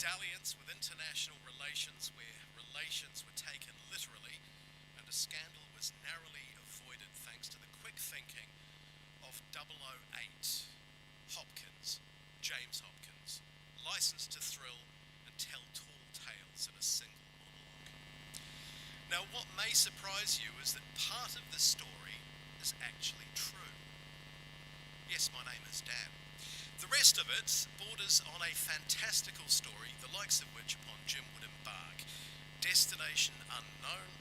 dalliance with international relations where relations were taken literally and a scandal was narrowly avoided thanks to the quick thinking of 008 Hopkins, James Hopkins, licensed to thrill and tell tall tales in a single monologue. Now, what may surprise you is that part of this story is actually true. Yes, my name is Dan. The rest of it borders on a fantastical story, the likes of which upon Jim would embark. Destination unknown.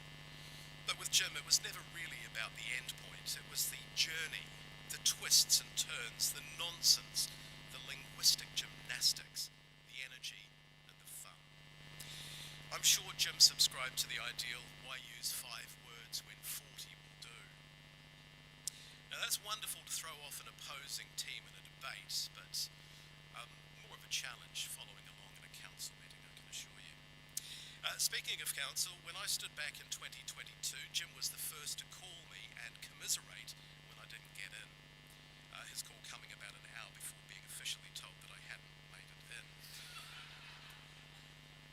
But with Jim, it was never really about the end point. It was the journey, the twists and turns, the nonsense, the linguistic gymnastics, the energy and the fun. I'm sure Jim subscribed to the ideal, why use 5 words when 40 will do? Now that's wonderful to throw off an opposing team in a debate, but more of a challenge following along in a council meeting, I can assure you. Speaking of council, when I stood back in 2022, Jim was the first to call me and commiserate when I didn't get in. His call coming about an hour before being officially told that I hadn't made it in.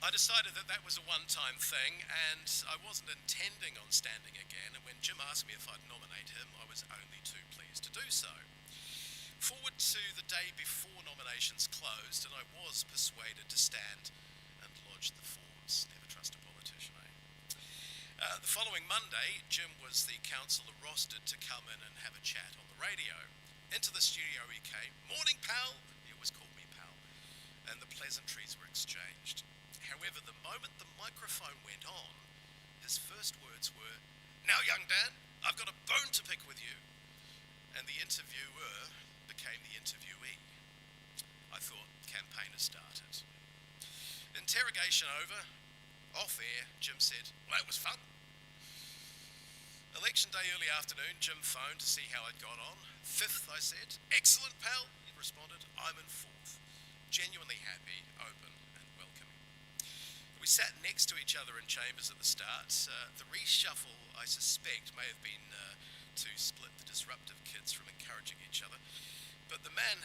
I decided that that was a one-time thing and I wasn't intending on standing again, and when Jim asked me if I'd nominate him, I was only too pleased to do so. Forward to the day before nominations closed, and I was persuaded to stand and lodge the forms. Never trust a politician, eh? The following Monday, Jim was the councillor rostered to come in and have a chat on the radio. Into the studio he came. Morning, pal! He always called me pal. And the pleasantries were exchanged. However, the moment the microphone went on, his first words were, "Now, young Dan, I've got a bone to pick with you." And the interviewer became the interviewee. I thought campaign has started. Interrogation over. Off air, Jim said, "Well, that was fun." Election day early afternoon, Jim phoned to see how I'd got on. 5th, I said. "Excellent, pal," he responded. "I'm in 4th. Genuinely happy, open and welcoming." We sat next to each other in chambers at the start. The reshuffle, I suspect, may have been to split the disruptive kids from encouraging each other. But the man,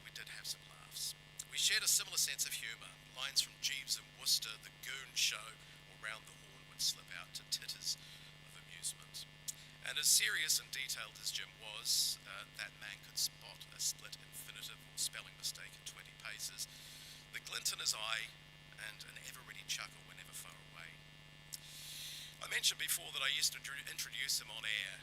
we did have some laughs. We shared a similar sense of humour. Lines from Jeeves and Worcester, The Goon Show, or Round the Horn would slip out to titters of amusement. And as serious and detailed as Jim was, that man could spot a split infinitive or spelling mistake at 20 paces, the glint in his eye, and an ever-ready chuckle whenever far away. I mentioned before that I used to introduce him on air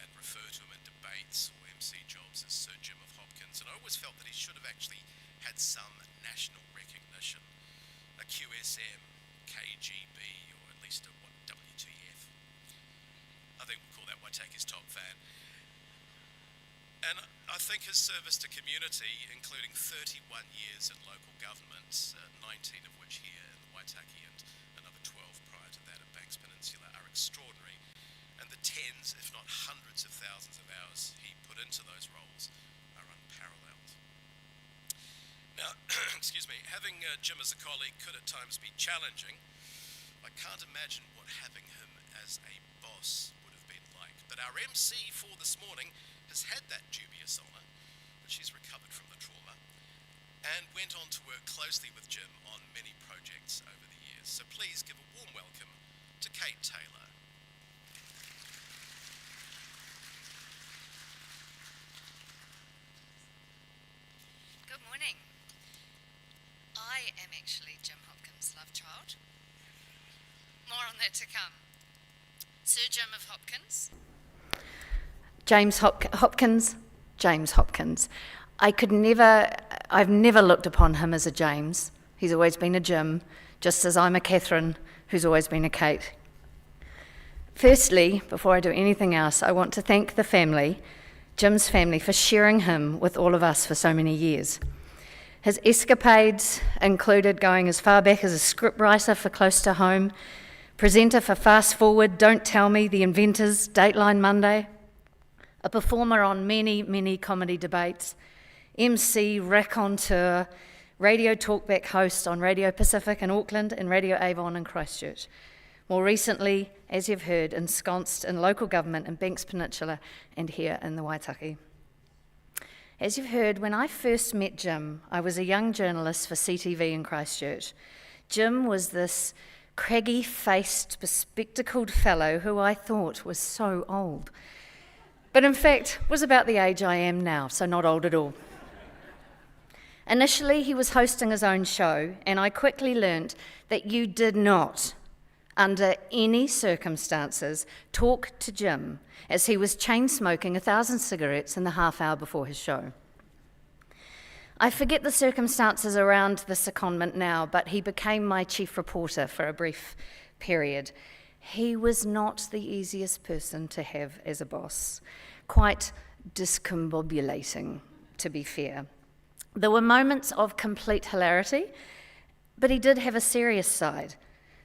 and refer to him in debates or MC jobs as Sir Jim of Hopkins, and I always felt that he should have actually had some national recognition, a QSM, KGB, or at least a WTF. I think we'll call that Waitaki's top fan. And I think his service to community, including 31 years in local government, 19 of which here in the Waitaki and another 12 prior to that at Banks Peninsula, are extraordinary. And the tens, if not hundreds of thousands of hours he put into those roles are unparalleled. Now, excuse me, having Jim as a colleague could at times be challenging. I can't imagine what having him as a boss would have been like. But our MC for this morning has had that dubious honour, but she's recovered from the trauma, and went on to work closely with Jim on many projects over the years. So please give a warm welcome to Kate Taylor. Good morning. I am actually Jim Hopkins' love child. More on that to come. Sir Jim of Hopkins. James Hopkins. I've never looked upon him as a James. He's always been a Jim, just as I'm a Catherine, who's always been a Kate. Firstly, before I do anything else, I want to thank the family, Jim's family, for sharing him with all of us for so many years. His escapades included going as far back as a scriptwriter for Close to Home, presenter for Fast Forward, Don't Tell Me, The Inventors, Dateline Monday, a performer on many, many comedy debates, MC, raconteur, radio talkback host on Radio Pacific in Auckland and Radio Avon in Christchurch. More recently, as you've heard, ensconced in local government in Banks Peninsula and here in the Waitaki. As you've heard, when I first met Jim, I was a young journalist for CTV in Christchurch. Jim was this craggy-faced, bespectacled fellow who I thought was so old, but in fact was about the age I am now, so not old at all. Initially, he was hosting his own show, and I quickly learnt that you did not, under any circumstances, talk to Jim as he was chain-smoking 1,000 cigarettes in the half hour before his show. I forget the circumstances around the secondment now, but he became my chief reporter for a brief period. He was not the easiest person to have as a boss, quite discombobulating, to be fair. There were moments of complete hilarity, but he did have a serious side.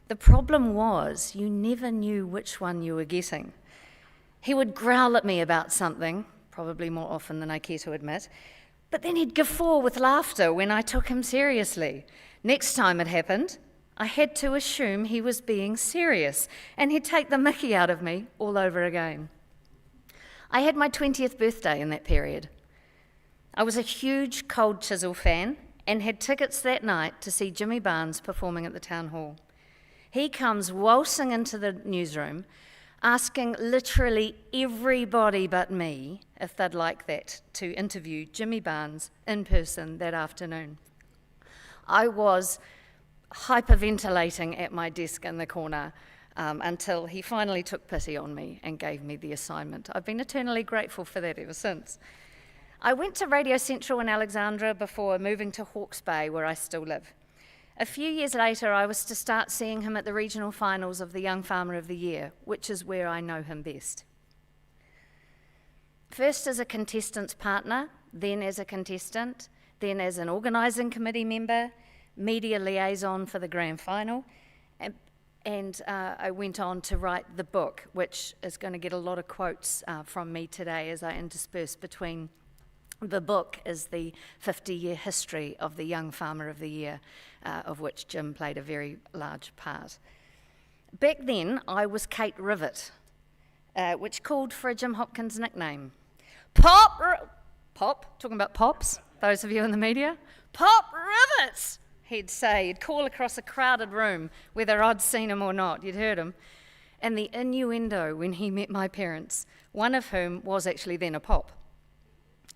The problem was you never knew which one you were getting. He would growl at me about something, probably more often than I care to admit, but then he'd guffaw with laughter when I took him seriously. Next time it happened, I had to assume he was being serious, and he'd take the mickey out of me all over again. I had my 20th birthday in that period. I was a huge Cold Chisel fan and had tickets that night to see Jimmy Barnes performing at the town hall. He comes waltzing into the newsroom, asking literally everybody but me if they'd like that to interview Jimmy Barnes in person that afternoon. I was hyperventilating at my desk in the corner until he finally took pity on me and gave me the assignment. I've been eternally grateful for that ever since. I went to Radio Central in Alexandra before moving to Hawke's Bay, where I still live. A few years later, I was to start seeing him at the regional finals of the Young Farmer of the Year, which is where I know him best. First as a contestant's partner, then as a contestant, then as an organising committee member, media liaison for the grand final, and I went on to write the book, which is going to get a lot of quotes from me today as I intersperse between. The book is the 50-year history of the Young Farmer of the Year, of which Jim played a very large part. Back then, I was Kate Rivet, which called for a Jim Hopkins nickname. Pop, talking about pops, those of you in the media. Pop Rivet, he'd say. He'd call across a crowded room, whether I'd seen him or not. You'd heard him. And the innuendo when he met my parents, one of whom was actually then a pop,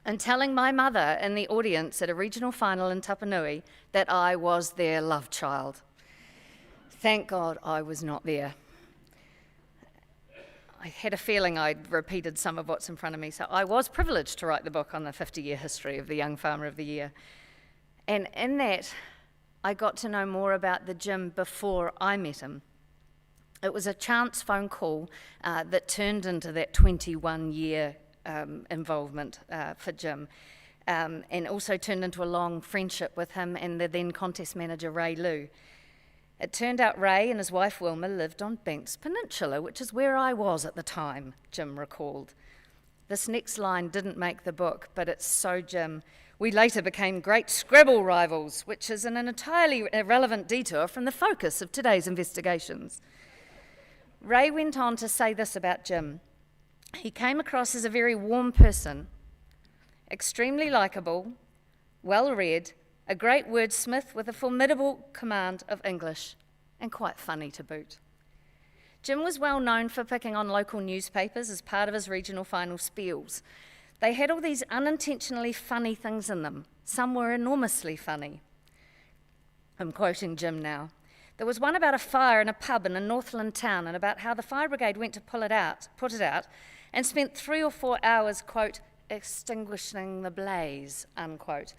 and telling my mother in the audience at a regional final in Tapanui that I was their love child. Thank God I was not there. I had a feeling I'd repeated some of what's in front of me, so I was privileged to write the book on the 50-year history of the Young Farmer of the Year. And in that, I got to know more about the Jim before I met him. It was a chance phone call that turned into that 21-year involvement for Jim, and also turned into a long friendship with him and the then contest manager Ray Liu. It turned out Ray and his wife Wilma lived on Banks Peninsula, which is where I was at the time, Jim recalled. This next line didn't make the book, but it's so Jim. We later became great Scrabble rivals, which is an entirely irrelevant detour from the focus of today's investigations. Ray went on to say this about Jim. He came across as a very warm person, extremely likeable, well-read, a great wordsmith with a formidable command of English, and quite funny to boot. Jim was well known for picking on local newspapers as part of his regional final spiels. They had all these unintentionally funny things in them. Some were enormously funny. I'm quoting Jim now. There was one about a fire in a pub in a Northland town and about how the fire brigade went to put it out, and spent 3 or 4 hours, quote, extinguishing the blaze, unquote.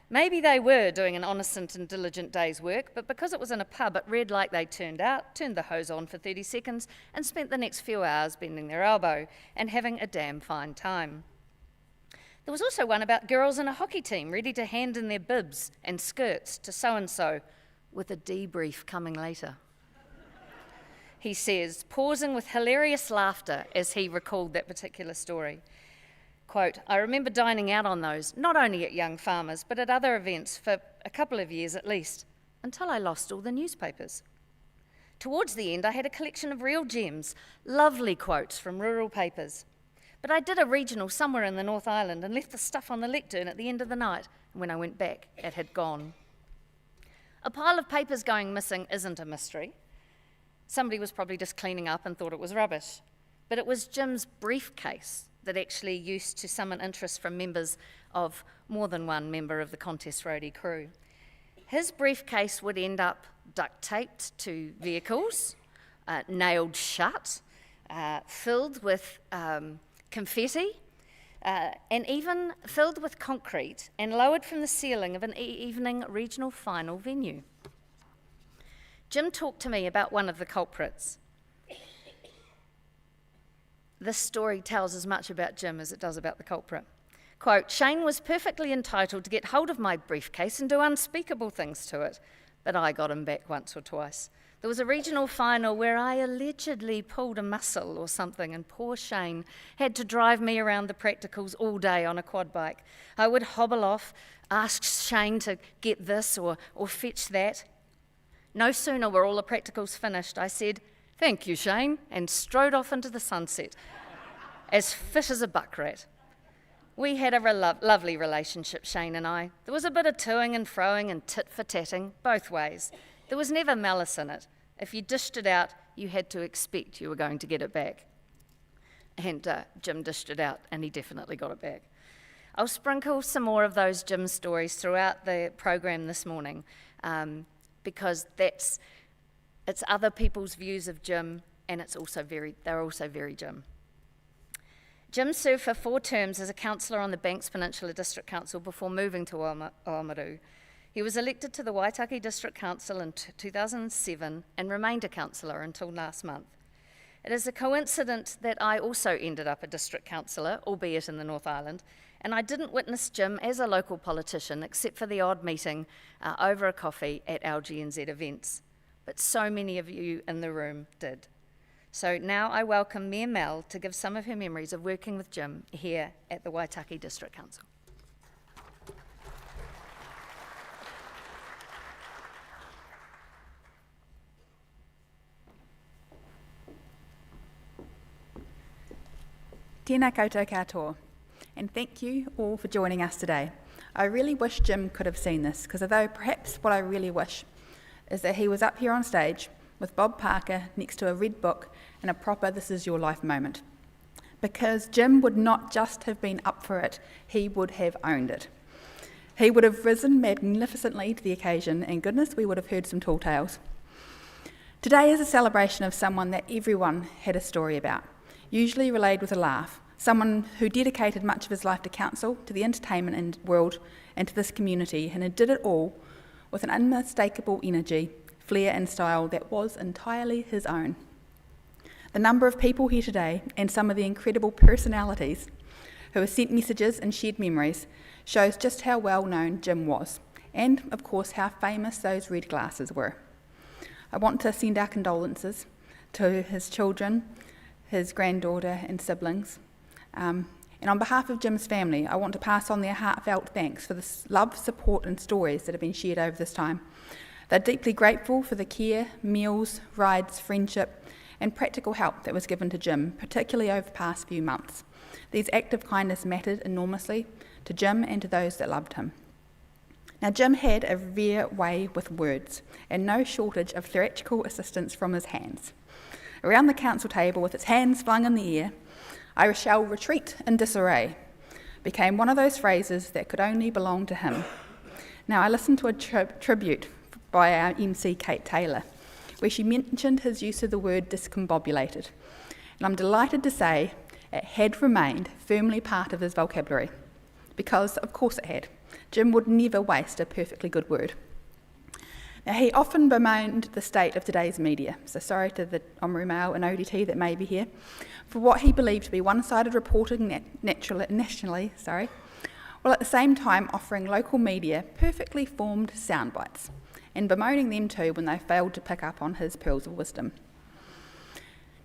Maybe they were doing an honest and diligent day's work, but because it was in a pub, it read like they turned the hose on for 30 seconds and spent the next few hours bending their elbow and having a damn fine time. There was also one about girls in a hockey team ready to hand in their bibs and skirts to so-and-so, with a debrief coming later. He says, pausing with hilarious laughter as he recalled that particular story. Quote, I remember dining out on those, not only at Young Farmers, but at other events for a couple of years at least, until I lost all the newspapers. Towards the end, I had a collection of real gems, lovely quotes from rural papers. But I did a regional somewhere in the North Island and left the stuff on the lectern at the end of the night. And when I went back, it had gone. A pile of papers going missing isn't a mystery. Somebody was probably just cleaning up and thought it was rubbish. But it was Jim's briefcase that actually used to summon interest from members of more than one member of the Contest Roadie crew. His briefcase would end up duct taped to vehicles, nailed shut, filled with confetti, and even filled with concrete and lowered from the ceiling of an evening regional final venue. Jim talked to me about one of the culprits. This story tells as much about Jim as it does about the culprit. Quote, Shane was perfectly entitled to get hold of my briefcase and do unspeakable things to it, but I got him back once or twice. There was a regional final where I allegedly pulled a muscle or something, and poor Shane had to drive me around the practicals all day on a quad bike. I would hobble off, ask Shane to get this or fetch that. No sooner were all the practicals finished, I said, "Thank you, Shane," and strode off into the sunset, as fit as a buck rat. We had a lovely relationship, Shane and I. There was a bit of toing and froing and tit-for-tatting, both ways. There was never malice in it. If you dished it out, you had to expect you were going to get it back. And Jim dished it out, and he definitely got it back. I'll sprinkle some more of those Jim stories throughout the program this morning, because it's other people's views of Jim, and they're also very Jim. Jim served for 4 terms as a councillor on the Banks Peninsula District Council before moving to Ōamaru. He was elected to the Waitaki District Council in 2007 and remained a councillor until last month. It is a coincidence that I also ended up a district councillor, albeit in the North Island, and I didn't witness Jim as a local politician except for the odd meeting over a coffee at our GNZ events. But so many of you in the room did. So now I welcome Mayor Mel to give some of her memories of working with Jim here at the Waitaki District Council. Tēnā koutou katoa, and thank you all for joining us today. I really wish Jim could have seen this, because although perhaps what I really wish is that he was up here on stage with Bob Parker next to a red book and a proper This Is Your Life moment. Because Jim would not just have been up for it, he would have owned it. He would have risen magnificently to the occasion, and goodness, we would have heard some tall tales. Today is a celebration of someone that everyone had a story about, usually relayed with a laugh, someone who dedicated much of his life to council, to the entertainment world, and to this community, and who did it all with an unmistakable energy, flair and style that was entirely his own. The number of people here today and some of the incredible personalities who have sent messages and shared memories shows just how well known Jim was, and of course how famous those red glasses were. I want to send our condolences to his children, his granddaughter and siblings, and on behalf of Jim's family, I want to pass on their heartfelt thanks for the love, support and stories that have been shared over this time. They're deeply grateful for the care, meals, rides, friendship and practical help that was given to Jim, particularly over the past few months. These acts of kindness mattered enormously to Jim and to those that loved him. Now, Jim had a rare way with words and no shortage of theatrical assistance from his hands. Around the council table with its hands flung in the air, "I shall retreat in disarray," became one of those phrases that could only belong to him. Now, I listened to a tribute by our MC Kate Taylor, where she mentioned his use of the word discombobulated. And I'm delighted to say it had remained firmly part of his vocabulary, because of course it had. Jim would never waste a perfectly good word. Now, he often bemoaned the state of today's media, so sorry to the Ōamaru Mail and ODT that may be here, for what he believed to be one-sided reporting nationally, while at the same time offering local media perfectly formed sound bites, and bemoaning them too when they failed to pick up on his pearls of wisdom.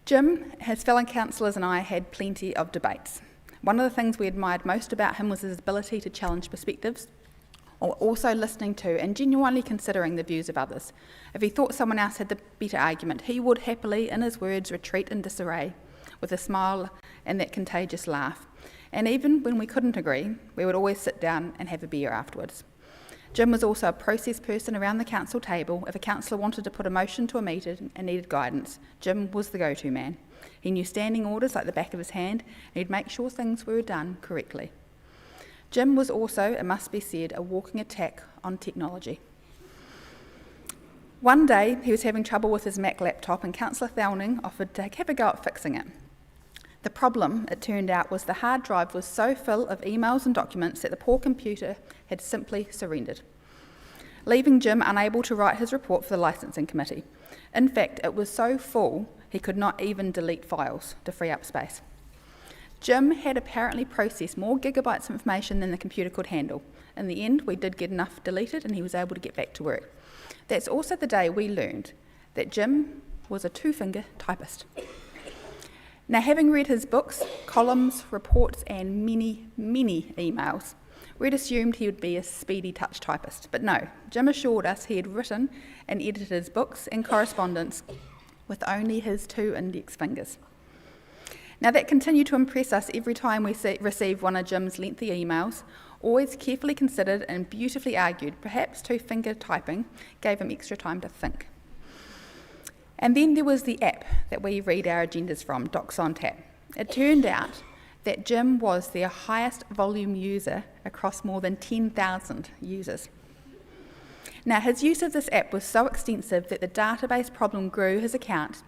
Jim, his fellow councillors and I had plenty of debates. One of the things we admired most about him was his ability to challenge perspectives, or also listening to and genuinely considering the views of others. If he thought someone else had the better argument, he would happily, in his words, retreat in disarray, with a smile and that contagious laugh. And even when we couldn't agree, we would always sit down and have a beer afterwards. Jim was also a process person around the council table. If a councillor wanted to put a motion to a meeting and needed guidance, Jim was the go-to man. He knew standing orders like the back of his hand, and he'd make sure things were done correctly. Jim was also, it must be said, a walking attack on technology. One day, he was having trouble with his Mac laptop, and Councillor Thowning offered to have a go at fixing it. The problem, it turned out, was the hard drive was so full of emails and documents that the poor computer had simply surrendered, leaving Jim unable to write his report for the licensing committee. In fact, it was so full he could not even delete files to free up space. Jim had apparently processed more gigabytes of information than the computer could handle. In the end, we did get enough deleted and he was able to get back to work. That's also the day we learned that Jim was a two-finger typist. Now, having read his books, columns, reports, and many, many emails, we'd assumed he would be a speedy touch typist. But no, Jim assured us he had written and edited his books and correspondence with only his 2 index fingers. Now, that continued to impress us every time we received one of Jim's lengthy emails, always carefully considered and beautifully argued. Perhaps two-finger typing gave him extra time to think. And then there was the app that we read our agendas from, Docs on Tap. It turned out that Jim was their highest volume user across more than 10,000 users. Now, his use of this app was so extensive that the database problem grew his account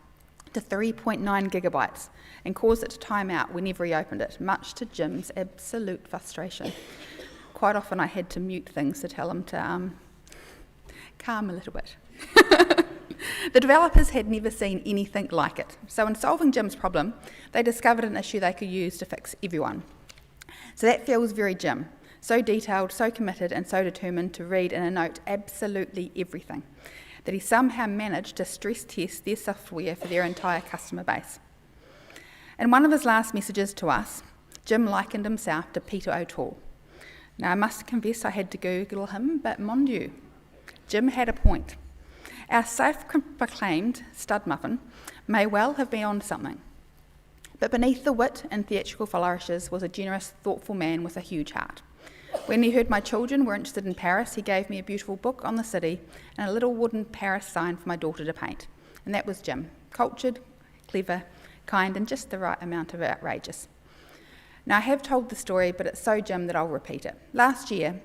to 3.9 gigabytes and caused it to time out whenever he opened it, much to Jim's absolute frustration. Quite often I had to mute things to tell him to calm a little bit. The developers had never seen anything like it. So in solving Jim's problem, they discovered an issue they could use to fix everyone. So that feels very Jim. So detailed, so committed, and so determined to read in a note absolutely everything, that he somehow managed to stress test their software for their entire customer base. In one of his last messages to us, Jim likened himself to Peter O'Toole. Now, I must confess I had to Google him, but mon Dieu, Jim had a point. Our self-proclaimed stud muffin may well have been on something, but beneath the wit and theatrical flourishes was a generous, thoughtful man with a huge heart. When he heard my children were interested in Paris, he gave me a beautiful book on the city and a little wooden Paris sign for my daughter to paint. And that was Jim, cultured, clever, kind, and just the right amount of outrageous. Now, I have told the story, but it's so Jim that I'll repeat it. Last year,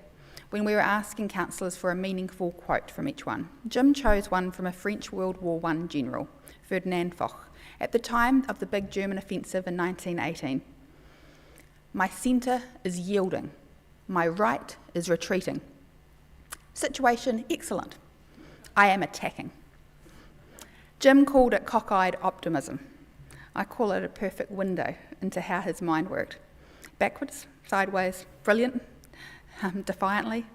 when we were asking councillors for a meaningful quote from each one, Jim chose one from a French World War I general, Ferdinand Foch, at the time of the big German offensive in 1918. "My centre is yielding. My right is retreating. Situation excellent. I am attacking." Jim called it cockeyed optimism. I call it a perfect window into how his mind worked. Backwards, sideways, brilliant, defiantly,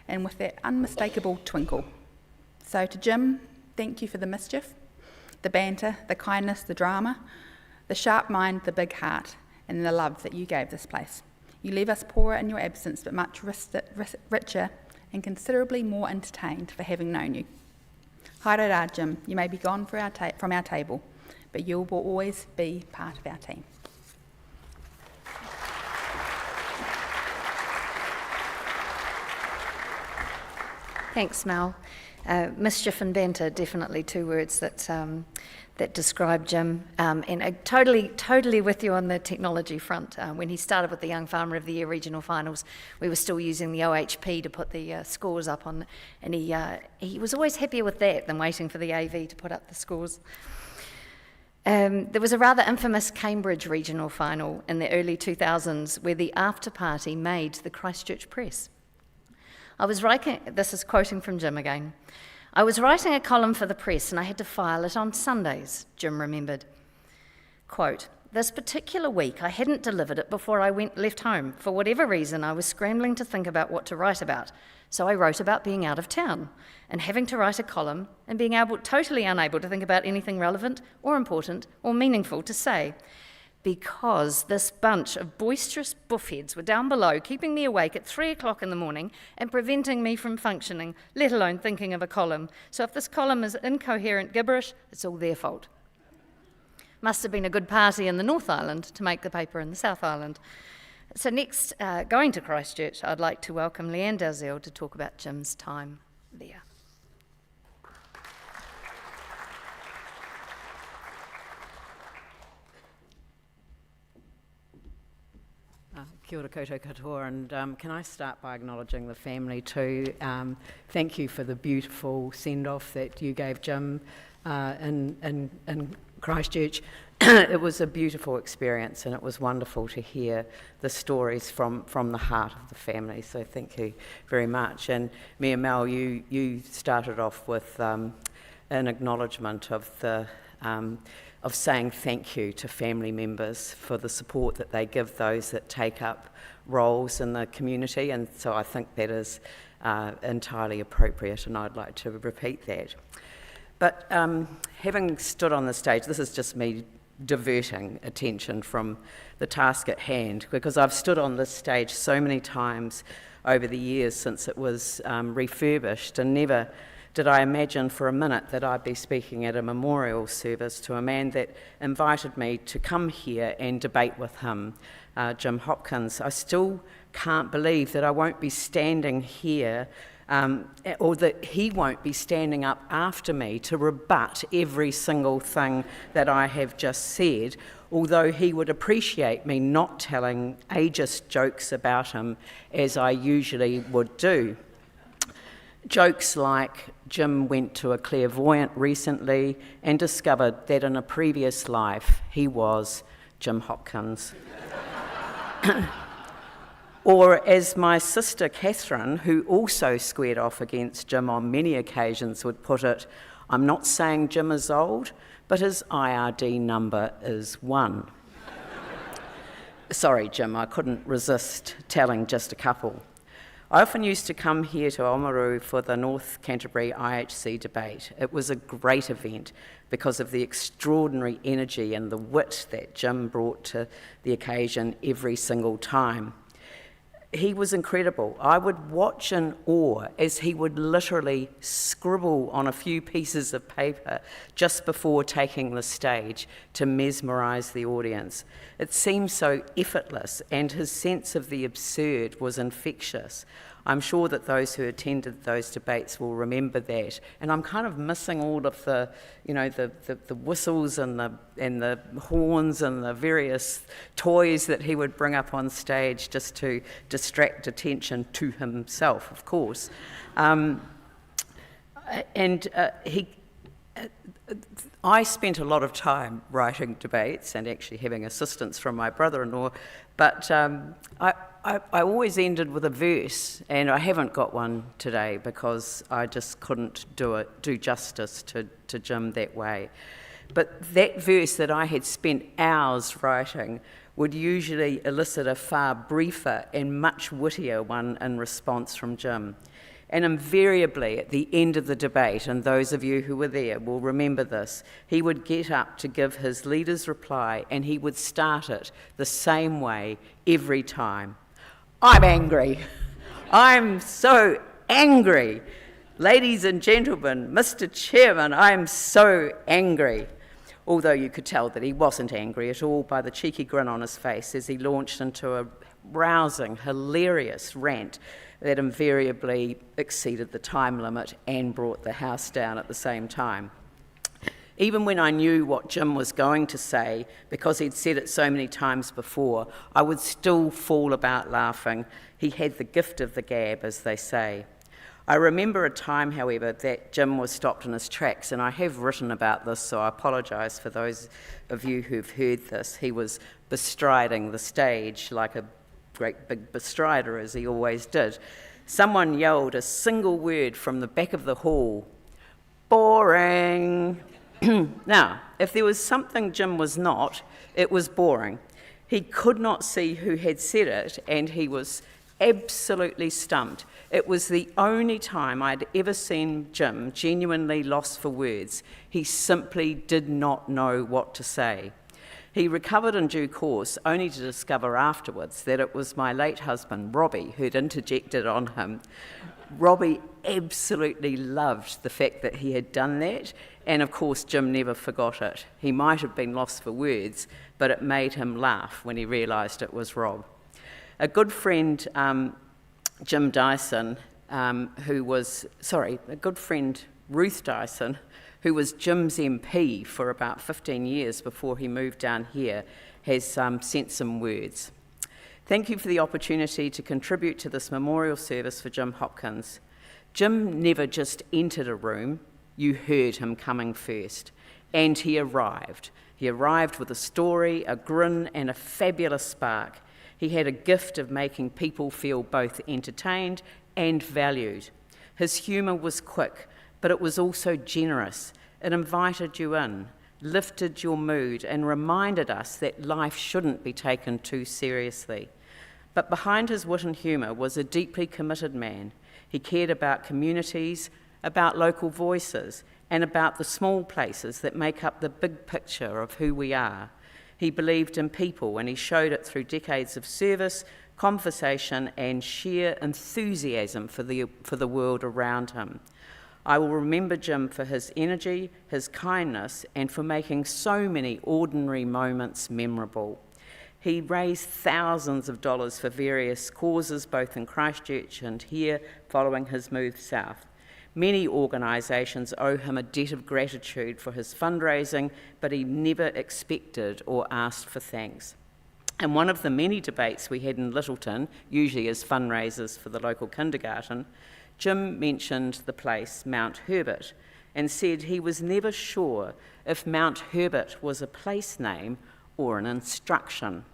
and with that unmistakable twinkle. So to Jim, thank you for the mischief, the banter, the kindness, the drama, the sharp mind, the big heart, and the love that you gave this place. You leave us poorer in your absence, but much richer and considerably more entertained for having known you. Haere Jim, you may be gone from our table, but you will always be part of our team. Thanks, Mel. Mischief and banter, definitely two words that describe Jim. And totally with you on the technology front. When he started with the Young Farmer of the Year regional finals, we were still using the OHP to put the scores up on, and he was always happier with that than waiting for the AV to put up the scores. There was a rather infamous Cambridge regional final in the early 2000s where the after party made the Christchurch Press. This is quoting from Jim again. "I was writing a column for the press and I had to file it on Sundays," Jim remembered. Quote, "This particular week I hadn't delivered it before I left home. For whatever reason, I was scrambling to think about what to write about. So I wrote about being out of town and having to write a column and being totally unable to think about anything relevant or important or meaningful to say. Because this bunch of boisterous buffheads were down below, keeping me awake at 3 o'clock in the morning and preventing me from functioning, let alone thinking of a column. So if this column is incoherent gibberish, it's all their fault. Must have been a good party in the North Island to make the paper in the South Island. So next, going to Christchurch, I'd like to welcome Leanne Dalzell to talk about Jim's time there. Kia ora koutou katoa, and can I start by acknowledging the family too. Thank you for the beautiful send-off that you gave Jim in Christchurch. It was a beautiful experience, and it was wonderful to hear the stories from the heart of the family, so thank you very much. And Mia Mel, you started off with an acknowledgement of the of saying thank you to family members for the support that they give those that take up roles in the community, and so I think that is entirely appropriate, and I'd like to repeat that. But having stood on the stage, this is just me diverting attention from the task at hand, because I've stood on this stage so many times over the years since it was refurbished, and never did I imagine for a minute that I'd be speaking at a memorial service to a man that invited me to come here and debate with him, Jim Hopkins. I still can't believe that I won't be standing here or that he won't be standing up after me to rebut every single thing that I have just said, although he would appreciate me not telling ageist jokes about him as I usually would do. Jokes like Jim went to a clairvoyant recently and discovered that in a previous life he was Jim Hopkins. Or as my sister Catherine, who also squared off against Jim on many occasions, would put it, I'm not saying Jim is old, but his IRD number is 1. Sorry, Jim, I couldn't resist telling just a couple. I often used to come here to Ōamaru for the North Canterbury IHC debate. It was a great event because of the extraordinary energy and the wit that Jim brought to the occasion every single time. He was incredible. I would watch in awe as he would literally scribble on a few pieces of paper just before taking the stage to mesmerise the audience. It seemed so effortless, and his sense of the absurd was infectious. I'm sure that those who attended those debates will remember that. And I'm kind of missing all of the, you know, the whistles and the horns and the various toys that he would bring up on stage just to distract attention to himself, of course. I spent a lot of time writing debates and actually having assistance from my brother-in-law, but I always ended with a verse, and I haven't got one today because I just couldn't do justice to Jim that way. But that verse that I had spent hours writing would usually elicit a far briefer and much wittier one in response from Jim. And invariably, at the end of the debate, and those of you who were there will remember this, he would get up to give his leader's reply, and he would start it the same way every time. I'm angry. I'm so angry. Ladies and gentlemen, Mr. Chairman, I'm so angry. Although you could tell that he wasn't angry at all by the cheeky grin on his face as he launched into a rousing, hilarious rant that invariably exceeded the time limit and brought the house down at the same time. Even when I knew what Jim was going to say, because he'd said it so many times before, I would still fall about laughing. He had the gift of the gab, as they say. I remember a time, however, that Jim was stopped in his tracks, and I have written about this, so I apologise for those of you who've heard this. He was bestriding the stage like a great big bestrider, as he always did. Someone yelled a single word from the back of the hall, boring. Now, if there was something Jim was not, it was boring. He could not see who had said it, and he was absolutely stumped. It was the only time I'd ever seen Jim genuinely lost for words. He simply did not know what to say. He recovered in due course, only to discover afterwards that it was my late husband, Robbie, who'd interjected on him. Robbie absolutely loved the fact that he had done that, And of course, Jim never forgot it. He might have been lost for words, but it made him laugh when he realised it was Rob. A good friend, Jim Dyson, a good friend, Ruth Dyson, who was Jim's MP for about 15 years before he moved down here, has sent some words. Thank you for the opportunity to contribute to this memorial service for Jim Hopkins. Jim never just entered a room, you heard him coming first. And he arrived. He arrived with a story, a grin, and a fabulous spark. He had a gift of making people feel both entertained and valued. His humour was quick, but it was also generous. It invited you in, lifted your mood, and reminded us that life shouldn't be taken too seriously. But behind his wit and humour was a deeply committed man. He cared about communities, about local voices, and about the small places that make up the big picture of who we are. He believed in people, and he showed it through decades of service, conversation, and sheer enthusiasm for the world around him. I will remember Jim for his energy, his kindness, and for making so many ordinary moments memorable. He raised thousands of dollars for various causes, both in Christchurch and here, following his move south. Many organisations owe him a debt of gratitude for his fundraising, but he never expected or asked for thanks. In one of the many debates we had in Littleton, usually as fundraisers for the local kindergarten, Jim mentioned the place Mount Herbert and said he was never sure if Mount Herbert was a place name or an instruction.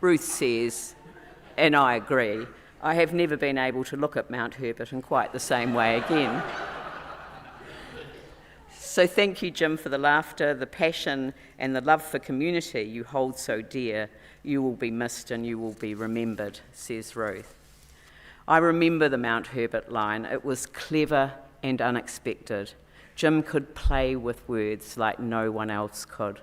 Ruth says, and I agree, I have never been able to look at Mount Herbert in quite the same way again. So thank you, Jim, for the laughter, the passion, and the love for community you hold so dear. You will be missed and you will be remembered, says Ruth. I remember the Mount Herbert line. It was clever and unexpected. Jim could play with words like no one else could.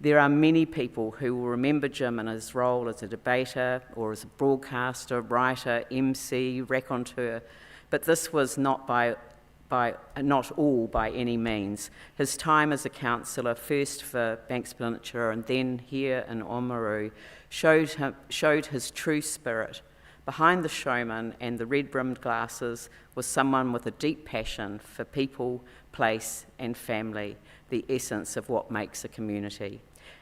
There are many people who will remember Jim in his role as a debater or as a broadcaster, writer, MC, raconteur, but this was not all by any means. His time as a councillor, first for Banks Peninsula and then here in Ōamaru, showed his true spirit. Behind the showman and the red-rimmed glasses was someone with a deep passion for people, place and family, the essence of what makes a community.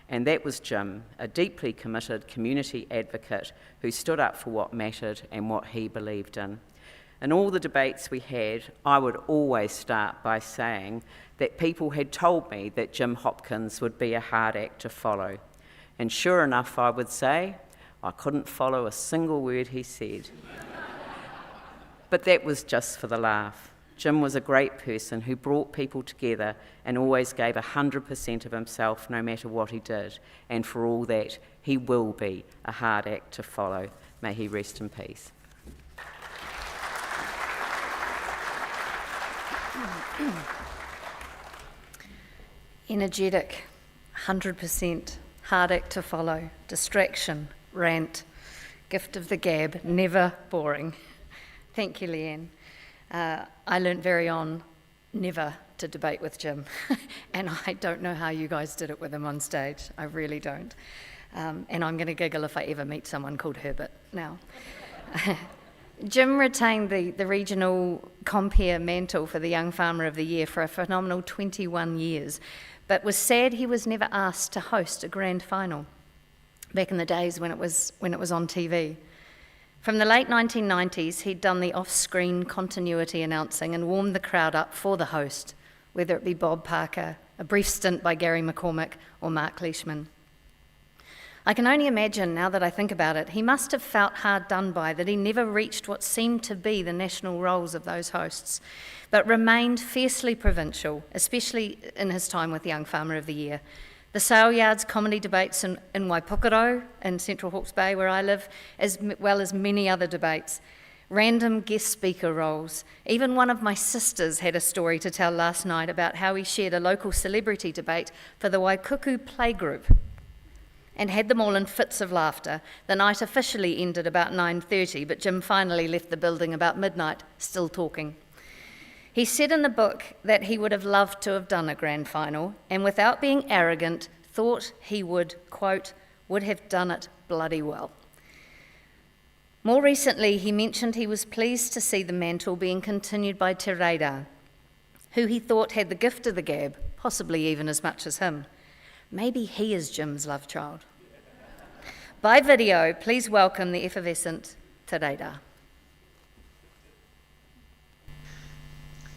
And that was Jim, a deeply committed community advocate who stood up for what mattered and what he believed in. In all the debates we had, I would always start by saying that people had told me that Jim Hopkins would be a hard act to follow. And sure enough, I would say, I couldn't follow a single word he said. But that was just for the laugh. Jim was a great person who brought people together and always gave 100% of himself no matter what he did. And for all that, he will be a hard act to follow. May he rest in peace. Energetic, 100%, hard act to follow, distraction, rant, gift of the gab, never boring. Thank you, Leanne. I learnt very on never to debate with Jim, and I don't know how you guys did it with him on stage. I really don't. And I'm going to giggle if I ever meet someone called Herbert now. Jim retained the regional compere mantle for the Young Farmer of the Year for a phenomenal 21 years, but was sad he was never asked to host a grand final back in the days when it was on TV. From the late 1990s, he'd done the off-screen continuity announcing and warmed the crowd up for the host, whether it be Bob Parker, a brief stint by Gary McCormick, or Mark Leishman. I can only imagine, now that I think about it, he must have felt hard done by that he never reached what seemed to be the national roles of those hosts, but remained fiercely provincial, especially in his time with Young Farmer of the Year. The Sale Yards comedy debates in Waipukaro, in Central Hawke's Bay where I live, as well as many other debates. Random guest speaker roles. Even one of my sisters had a story to tell last night about how he shared a local celebrity debate for the Waikuku Playgroup. and had them all in fits of laughter. The night officially ended about 9:30, but Jim finally left the building about midnight, still talking. He said in the book that he would have loved to have done a grand final, and without being arrogant, thought he would, quote, would have done it bloody well. More recently, he mentioned he was pleased to see the mantle being continued by Te Reira, who he thought had the gift of the gab, possibly even as much as him. Maybe he is Jim's love child. By video, please welcome the effervescent Te Reira.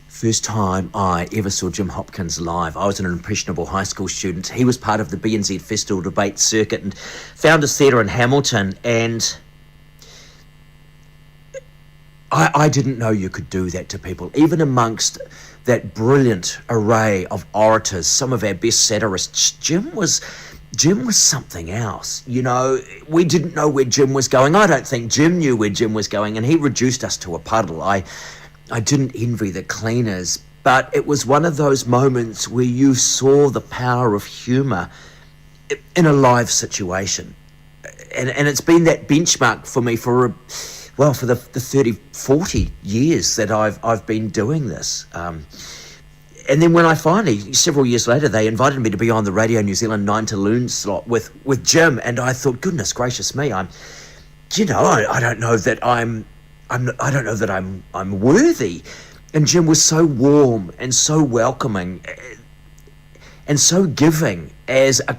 First time I ever saw Jim Hopkins live, I was an impressionable high school student. He was part of the BNZ Festival debate circuit and Founders Theatre in Hamilton, and I didn't know you could do that to people, even amongst that brilliant array of orators, some of our best satirists. Jim was something else. You know, we didn't know where Jim was going. I don't think Jim knew where Jim was going, and he reduced us to a puddle. I didn't envy the cleaners, but it was one of those moments where you saw the power of humour in a live situation. And it's been that benchmark for me for the 30, 40 years that I've been doing this. And then when I finally, several years later, they invited me to be on the Radio New Zealand 9 to Noon slot with Jim, and I thought, goodness gracious me, I don't know that I'm worthy. And Jim was so warm and so welcoming and so giving as a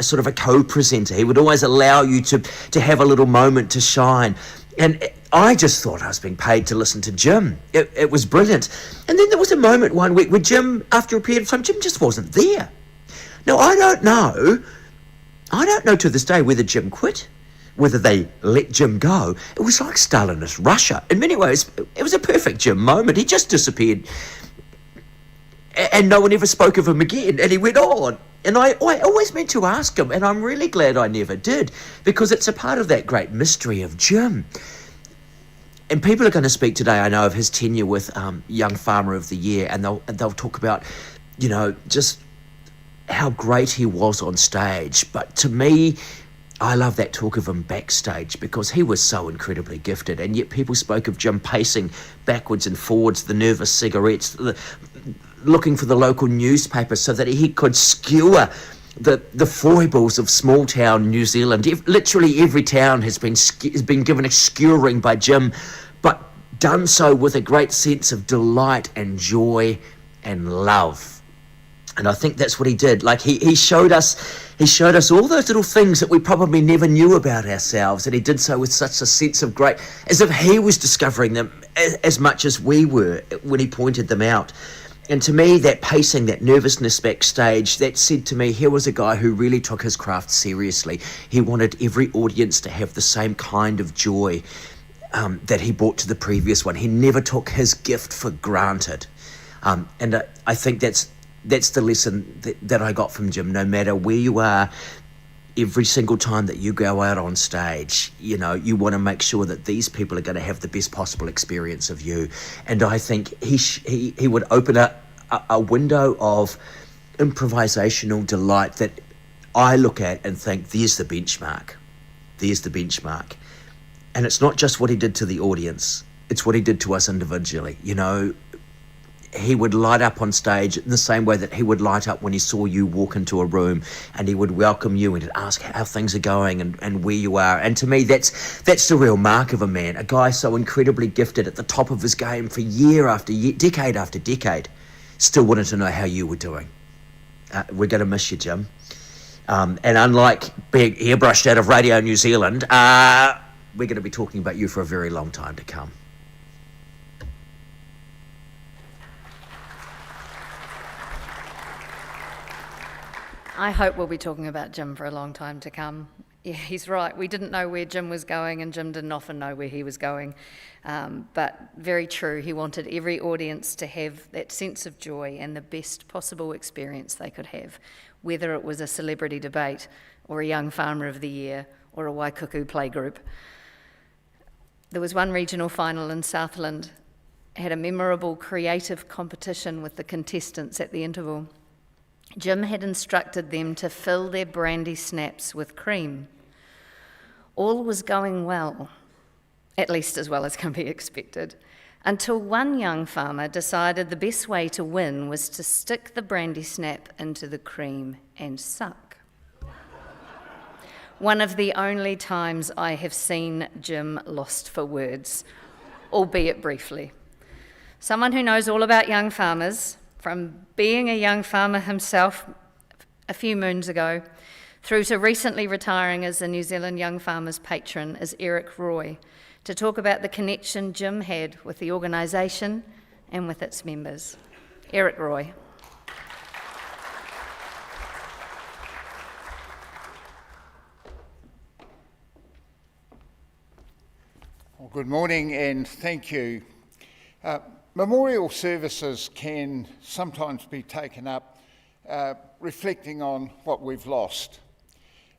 sort of a co-presenter. He would always allow you to have a little moment to shine. And I just thought I was being paid to listen to Jim. It was brilliant. And then there was a moment one week where Jim, after a period of time, Jim just wasn't there. Now, I don't know to this day whether Jim quit, whether they let Jim go. It was like Stalinist Russia. In many ways, it was a perfect Jim moment. He just disappeared. And no one ever spoke of him again. And he went on. And I always meant to ask him, and I'm really glad I never did, because it's a part of that great mystery of Jim. And people are going to speak today, I know, of his tenure with Young Farmer of the Year, and they'll talk about, just how great he was on stage. But to me, I love that talk of him backstage, because he was so incredibly gifted, and yet people spoke of Jim pacing backwards and forwards, the nervous cigarettes, looking for the local newspaper so that he could skewer the foibles of small town New Zealand. Literally every town has been given a skewering by Jim, but done so with a great sense of delight and joy and love. And I think that's what he did. Like he showed us all those little things that we probably never knew about ourselves, and he did so with such a sense of great, as if he was discovering them as much as we were when he pointed them out. And to me, that pacing, that nervousness backstage, that said to me, here was a guy who really took his craft seriously. He wanted every audience to have the same kind of joy that he brought to the previous one. He never took his gift for granted. And I think that's the lesson that I got from Jim. No matter where you are, every single time that you go out on stage, you want to make sure that these people are going to have the best possible experience of you. And I think he would open a window of improvisational delight that I look at and think, there's the benchmark. There's the benchmark. And it's not just what he did to the audience, it's what he did to us individually. He would light up on stage in the same way that he would light up when he saw you walk into a room, and he would welcome you and ask how things are going and where you are. And to me, that's the real mark of a man, a guy so incredibly gifted at the top of his game for year after year, decade after decade, still wanted to know how you were doing. We're going to miss you, Jim. And unlike being airbrushed out of Radio New Zealand, we're going to be talking about you for a very long time to come. I hope we'll be talking about Jim for a long time to come. Yeah, he's right. We didn't know where Jim was going, and Jim didn't often know where he was going. But very true, he wanted every audience to have that sense of joy and the best possible experience they could have, whether it was a celebrity debate or a Young Farmer of the Year or a Waikuku playgroup. There was one regional final in Southland, had a memorable creative competition with the contestants at the interval. Jim had instructed them to fill their brandy snaps with cream. All was going well, at least as well as can be expected, until one young farmer decided the best way to win was to stick the brandy snap into the cream and suck. One of the only times I have seen Jim lost for words, albeit briefly. Someone who knows all about young farmers, from being a young farmer himself a few moons ago, through to recently retiring as the New Zealand Young Farmers patron, is Eric Roy, to talk about the connection Jim had with the organisation and with its members. Eric Roy. Well, good morning and thank you. Memorial services can sometimes be taken up reflecting on what we've lost,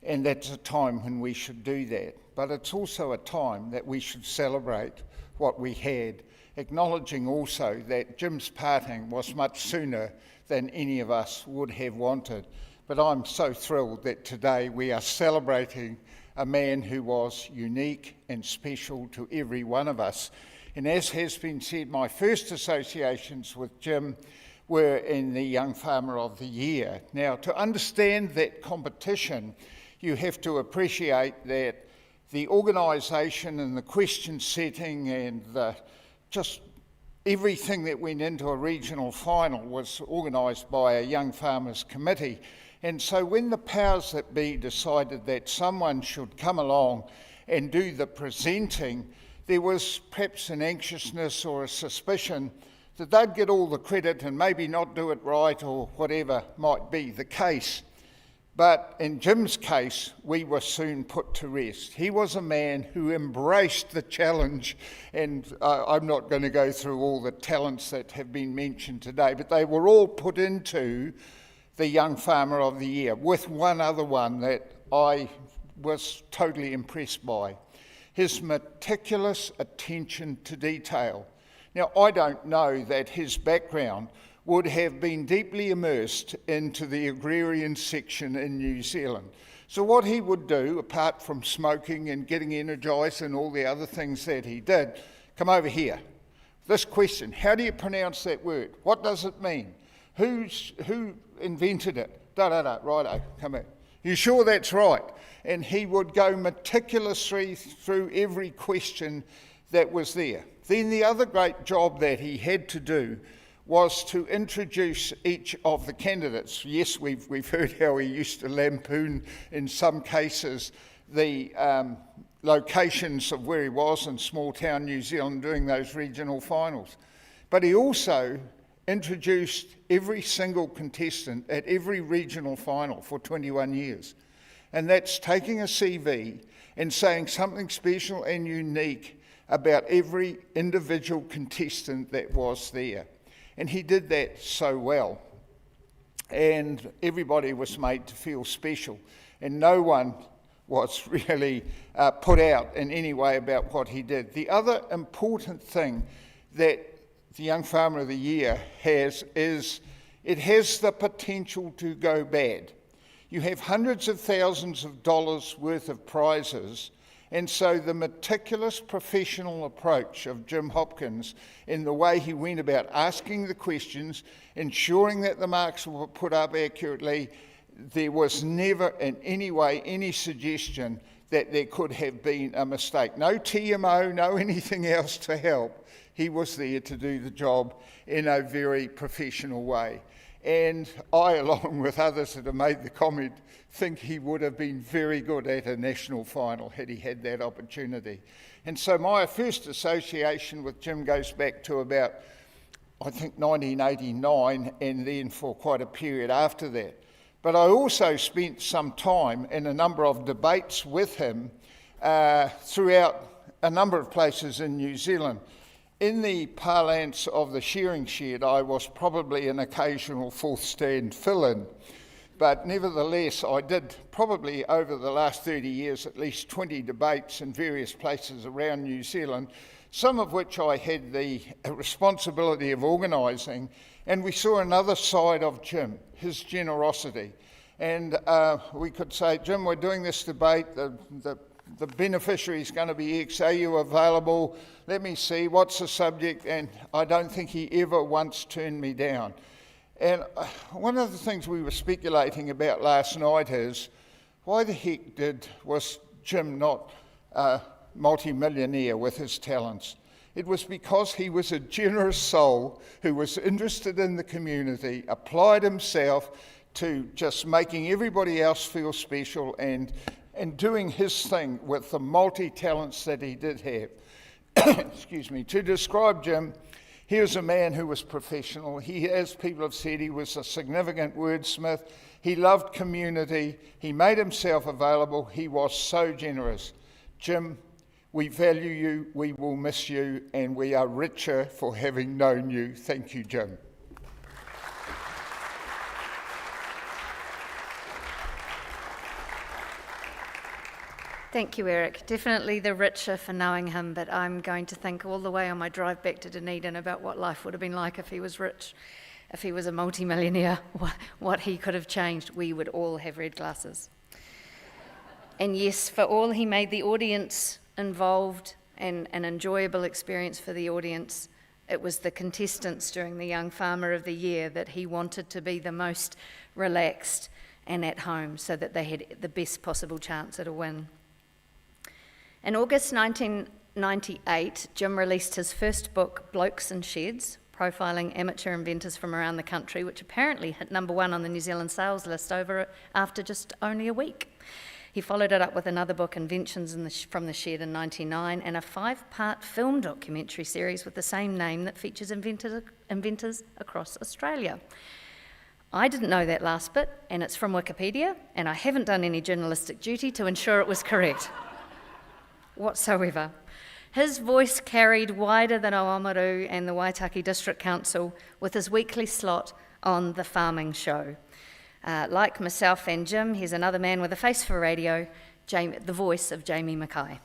and that's a time when we should do that. But it's also a time that we should celebrate what we had, acknowledging also that Jim's parting was much sooner than any of us would have wanted. But I'm so thrilled that today we are celebrating a man who was unique and special to every one of us. And as has been said, my first associations with Jim were in the Young Farmer of the Year. Now, to understand that competition, you have to appreciate that the organisation and the question setting and just everything that went into a regional final was organised by a Young Farmers Committee. And so when the powers that be decided that someone should come along and do the presenting, there was perhaps an anxiousness or a suspicion that they'd get all the credit and maybe not do it right or whatever might be the case. But in Jim's case, we were soon put to rest. He was a man who embraced the challenge, and I'm not going to go through all the talents that have been mentioned today, but they were all put into the Young Farmer of the Year, with one other one that I was totally impressed by. His meticulous attention to detail. Now, I don't know that his background would have been deeply immersed into the agrarian section in New Zealand. So what he would do, apart from smoking and getting energised and all the other things that he did, come over here. This question, how do you pronounce that word? What does it mean? Who invented it? Righto, come here. You sure that's right? And he would go meticulously through every question that was there. Then the other great job that he had to do was to introduce each of the candidates. Yes, we've heard how he used to lampoon, in some cases, the locations of where he was in small town New Zealand doing those regional finals. But he also introduced every single contestant at every regional final for 21 years. And that's taking a CV and saying something special and unique about every individual contestant that was there. And he did that so well. And everybody was made to feel special. And no one was really put out in any way about what he did. The other important thing that the Young Farmer of the Year has is it has the potential to go bad. You have hundreds of thousands of dollars worth of prizes, and so the meticulous professional approach of Jim Hopkins in the way he went about asking the questions, ensuring that the marks were put up accurately, there was never in any way any suggestion that there could have been a mistake. No TMO, no anything else to help. He was there to do the job in a very professional way. And I, along with others that have made the comment, think he would have been very good at a national final had he had that opportunity. And so my first association with Jim goes back to about, I think, 1989, and then for quite a period after that. But I also spent some time in a number of debates with him throughout a number of places in New Zealand. In the parlance of the shearing shed, I was probably an occasional fourth stand fill-in, but nevertheless I did probably over the last 30 years at least 20 debates in various places around New Zealand, some of which I had the responsibility of organising And we saw another side of Jim, his generosity. And we could say, Jim, we're doing this debate, the beneficiary is going to be X, are you available? Let me see, what's the subject? And I don't think he ever once turned me down. And one of the things we were speculating about last night is, why the heck was Jim not a multi-millionaire with his talents? It was because he was a generous soul who was interested in the community, applied himself to just making everybody else feel special and doing his thing with the multi-talents that he did have. Excuse me. To describe Jim, he was a man who was professional. He, as people have said, he was a significant wordsmith. He loved community. He made himself available. He was so generous. Jim, we value you, we will miss you, and we are richer for having known you. Thank you, Jim. Thank you, Eric. Definitely the richer for knowing him, but I'm going to think all the way on my drive back to Dunedin about what life would have been like if he was rich, if he was a multimillionaire, what he could have changed. We would all have red glasses. And yes, for all he made the audience involved and an enjoyable experience for the audience, it was the contestants during the Young Farmer of the Year that he wanted to be the most relaxed and at home so that they had the best possible chance at a win. In August 1998, Jim released his first book, Blokes and Sheds, profiling amateur inventors from around the country, which apparently hit #1 on the New Zealand sales list after just only a week. He followed it up with another book, Inventions from the Shed, in 1999, and a 5-part film documentary series with the same name that features inventors across Australia. I didn't know that last bit, and it's from Wikipedia, and I haven't done any journalistic duty to ensure it was correct whatsoever. His voice carried wider than Ōamaru and the Waitaki District Council with his weekly slot on The Farming Show. Like myself and Jim, he's another man with a face for radio, the voice of Jamie Mackay.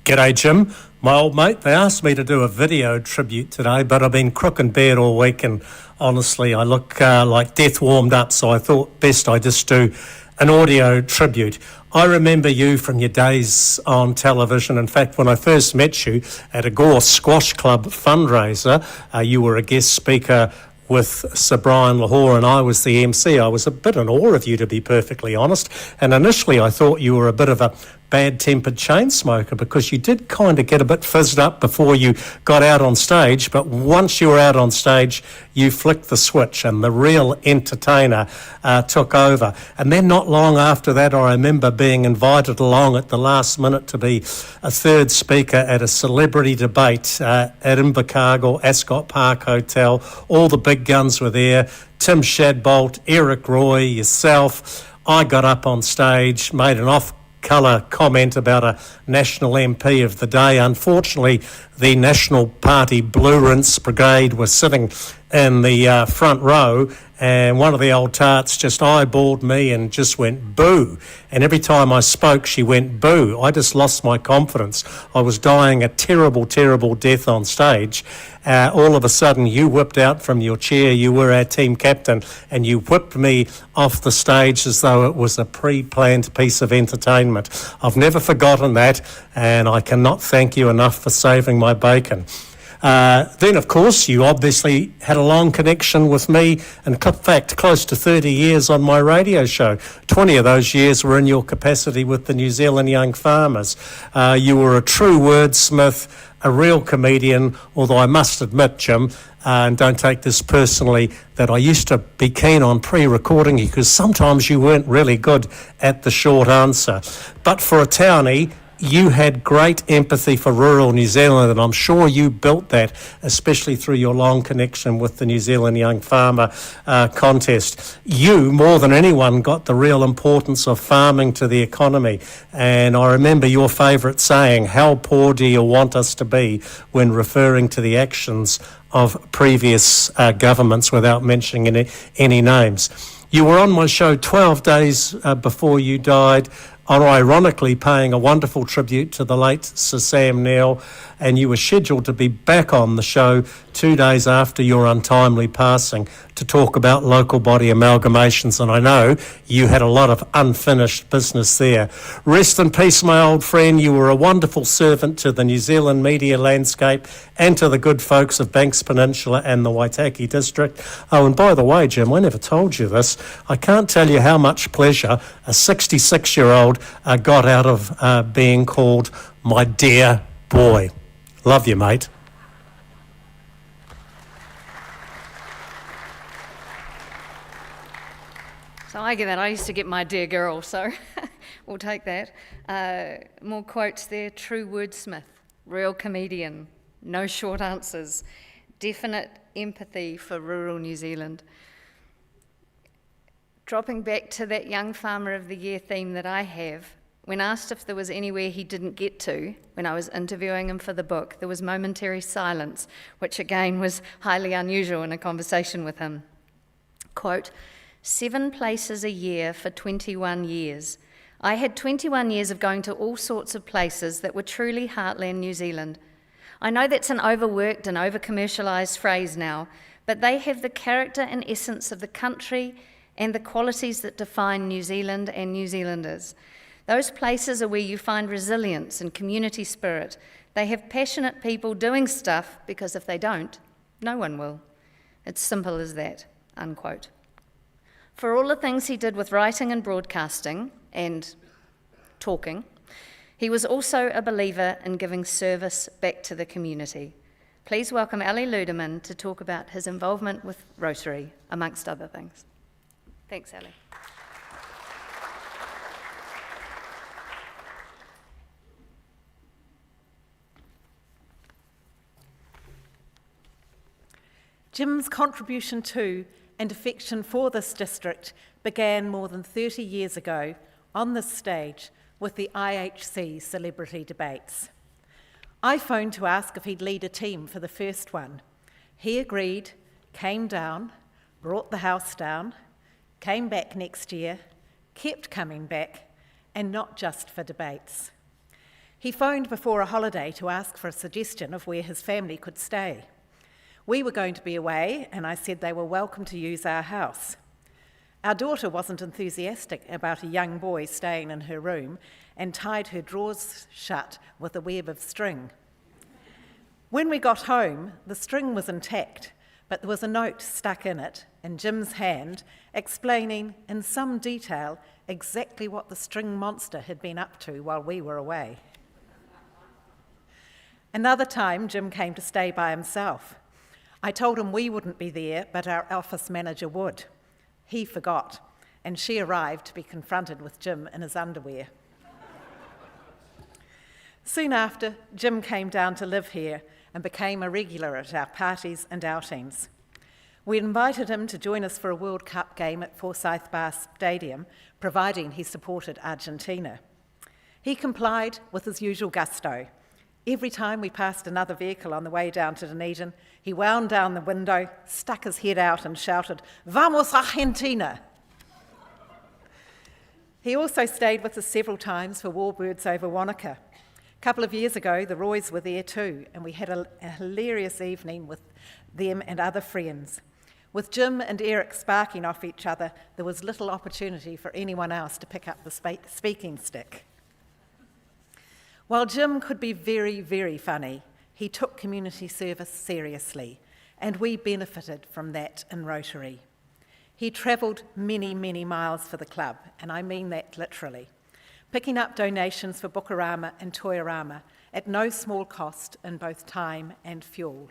G'day, Jim. My old mate, they asked me to do a video tribute today, but I've been crook and bad all week, and honestly, I look like death warmed up, so I thought best I just do an audio tribute. I remember you from your days on television. In fact, when I first met you at a Gore Squash Club fundraiser, you were a guest speaker with Sir Brian Lahore and I was the MC. I was a bit in awe of you, to be perfectly honest, and initially I thought you were a bit of a bad-tempered chain smoker because you did kind of get a bit fizzed up before you got out on stage, but once you were out on stage you flicked the switch and the real entertainer took over. And then not long after that, I remember being invited along at the last minute to be a third speaker at a celebrity debate at Invercargill, Ascot Park Hotel. All the big guns were there: Tim Shadbolt, Eric Roy, yourself. I got up on stage, made an off-colour comment about a National MP of the day. Unfortunately, the National Party Blue Rinse Brigade was sitting in the front row, and one of the old tarts just eyeballed me and just went boo. And every time I spoke, she went boo. I just lost my confidence. I was dying a terrible, terrible death on stage. All of a sudden, you whipped out from your chair. You were our team captain, and you whipped me off the stage as though it was a pre-planned piece of entertainment. I've never forgotten that, and I cannot thank you enough for saving my bacon. Then, of course, you obviously had a long connection with me, and in fact, close to 30 years on my radio show. 20 of those years were in your capacity with the New Zealand Young Farmers. You were a true wordsmith, a real comedian, although I must admit, Jim, and don't take this personally, that I used to be keen on pre-recording you because sometimes you weren't really good at the short answer. But for a townie, you had great empathy for rural New Zealand, and I'm sure you built that, especially through your long connection with the New Zealand Young Farmer contest. You, more than anyone, got the real importance of farming to the economy. And I remember your favourite saying, "How poor do you want us to be?" when referring to the actions of previous governments, without mentioning any names. You were on my show 12 days before you died. ironically paying a wonderful tribute to the late Sir Sam Neill, and you were scheduled to be back on the show 2 days after your untimely passing to talk about local body amalgamations, and I know you had a lot of unfinished business there. Rest in peace, my old friend. You were a wonderful servant to the New Zealand media landscape and to the good folks of Banks Peninsula and the Waitaki District. Oh, and by the way, Jim, I never told you this. I can't tell you how much pleasure a 66-year-old got out of being called my dear boy. Love you, mate. So I get that. I used to get my dear girl, so we'll take that. More quotes there. True wordsmith, real comedian, no short answers, definite empathy for rural New Zealand. Dropping back to that Young Farmer of the Year theme that I have, when asked if there was anywhere he didn't get to when I was interviewing him for the book, there was momentary silence, which again was highly unusual in a conversation with him. Quote, 7 places a year for 21 years. I had 21 years of going to all sorts of places that were truly heartland New Zealand. I know that's an overworked and over-commercialised phrase now, but they have the character and essence of the country and the qualities that define New Zealand and New Zealanders. Those places are where you find resilience and community spirit. They have passionate people doing stuff because if they don't, no one will. It's simple as that, unquote. For all the things he did with writing and broadcasting and talking, he was also a believer in giving service back to the community. Please welcome Ali Ludemann to talk about his involvement with Rotary, amongst other things. Thanks, Ali. Jim's contribution to and affection for this district began more than 30 years ago on this stage with the IHC celebrity debates. I phoned to ask if he'd lead a team for the first one. He agreed, came down, brought the house down, came back next year, kept coming back, and not just for debates. He phoned before a holiday to ask for a suggestion of where his family could stay. We were going to be away, and I said they were welcome to use our house. Our daughter wasn't enthusiastic about a young boy staying in her room and tied her drawers shut with a web of string. When we got home, the string was intact, but there was a note stuck in it, in Jim's hand, explaining in some detail exactly what the string monster had been up to while we were away. Another time, Jim came to stay by himself. I told him we wouldn't be there, but our office manager would. He forgot, and she arrived to be confronted with Jim in his underwear. Soon after, Jim came down to live here and became a regular at our parties and outings. We invited him to join us for a World Cup game at Forsyth Bar Stadium, providing he supported Argentina. He complied with his usual gusto. Every time we passed another vehicle on the way down to Dunedin, he wound down the window, stuck his head out and shouted, "Vamos Argentina!" He also stayed with us several times for Warbirds over Wanaka. A couple of years ago, the Roys were there too, and we had a hilarious evening with them and other friends. With Jim and Eric sparking off each other, there was little opportunity for anyone else to pick up the speaking stick. While Jim could be very, very funny, he took community service seriously, and we benefited from that in Rotary. He travelled many, many miles for the club, and I mean that literally, picking up donations for Bukarama and Toyarama at no small cost in both time and fuel.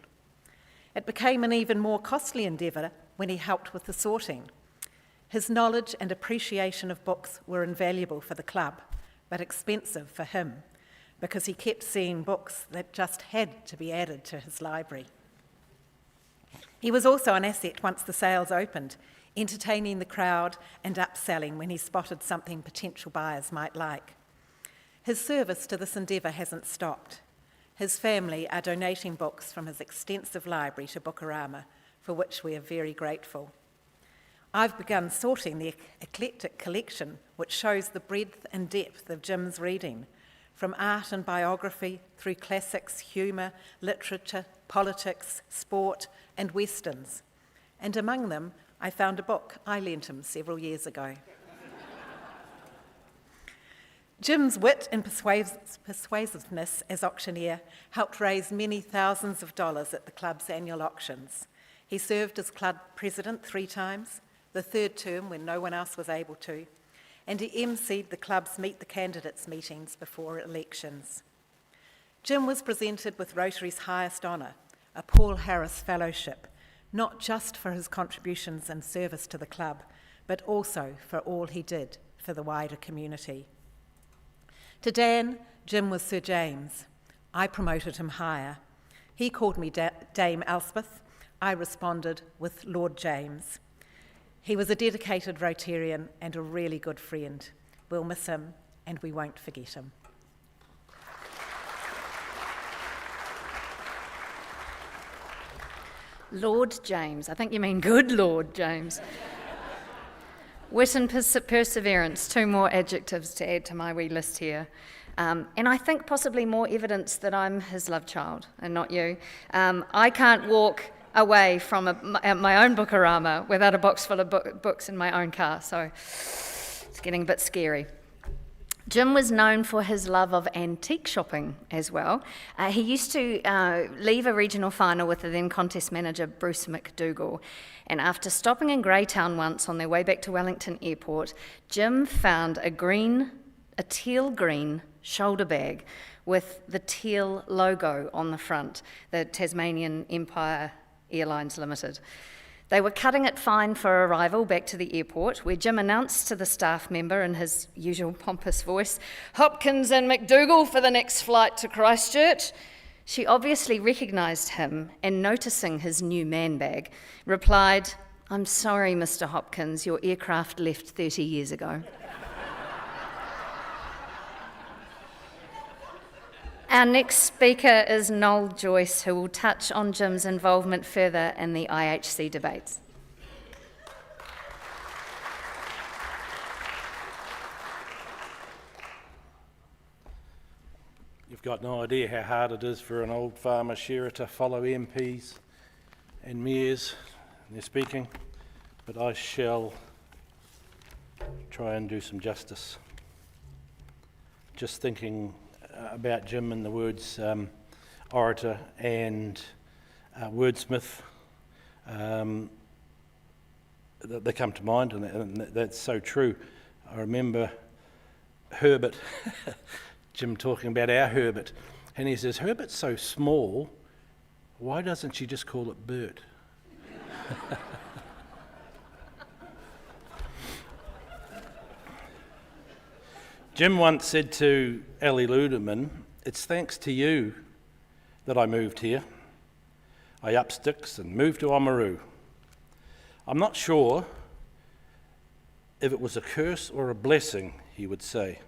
It became an even more costly endeavour when he helped with the sorting. His knowledge and appreciation of books were invaluable for the club, but expensive for him, because he kept seeing books that just had to be added to his library. He was also an asset once the sales opened, entertaining the crowd and upselling when he spotted something potential buyers might like. His service to this endeavour hasn't stopped. His family are donating books from his extensive library to Bukarama, for which we are very grateful. I've begun sorting the eclectic collection which shows the breadth and depth of Jim's reading, from art and biography through classics, humour, literature, politics, sport and westerns. And among them, I found a book I lent him several years ago. Jim's wit and persuasiveness as auctioneer helped raise many thousands of dollars at the club's annual auctions. He served as club president 3 times, the 3rd term when no one else was able to, and he emceed the club's Meet the Candidates meetings before elections. Jim was presented with Rotary's highest honour, a Paul Harris Fellowship, not just for his contributions and service to the club, but also for all he did for the wider community. To Dan, Jim was Sir James. I promoted him higher. He called me Dame Elspeth. I responded with Lord James. He was a dedicated Rotarian and a really good friend. We'll miss him and we won't forget him. Lord James, I think you mean good Lord James. Wit and perseverance, 2 more adjectives to add to my wee list here. And I think possibly more evidence that I'm his love child and not you. I can't walk away from my own Bookarama without a box full of books in my own car, so it's getting a bit scary. Jim was known for his love of antique shopping as well. He used to leave a regional final with the then contest manager Bruce McDougall, and after stopping in Greytown once on their way back to Wellington Airport, Jim found a teal green shoulder bag with the teal logo on the front, the Tasmanian Empire Airlines Limited. They were cutting it fine for arrival back to the airport, where Jim announced to the staff member in his usual pompous voice, "Hopkins and McDougall for the next flight to Christchurch." She obviously recognised him and, noticing his new man bag, replied, "I'm sorry, Mr. Hopkins, your aircraft left 30 years ago." Our next speaker is Noel Joyce, who will touch on Jim's involvement further in the IHC debates. You've got no idea how hard it is for an old farmer shearer to follow MPs and mayors in their speaking, but I shall try and do some justice. Just thinking about Jim and the words orator and wordsmith, they come to mind, and that's so true. I remember Herbert, Jim talking about our Herbert, and he says, "Herbert's so small, why doesn't she just call it Bert?" Jim once said to Ellie Ludemann, "It's thanks to you that I moved here. I up sticks and moved to Ōamaru. I'm not sure if it was a curse or a blessing," he would say.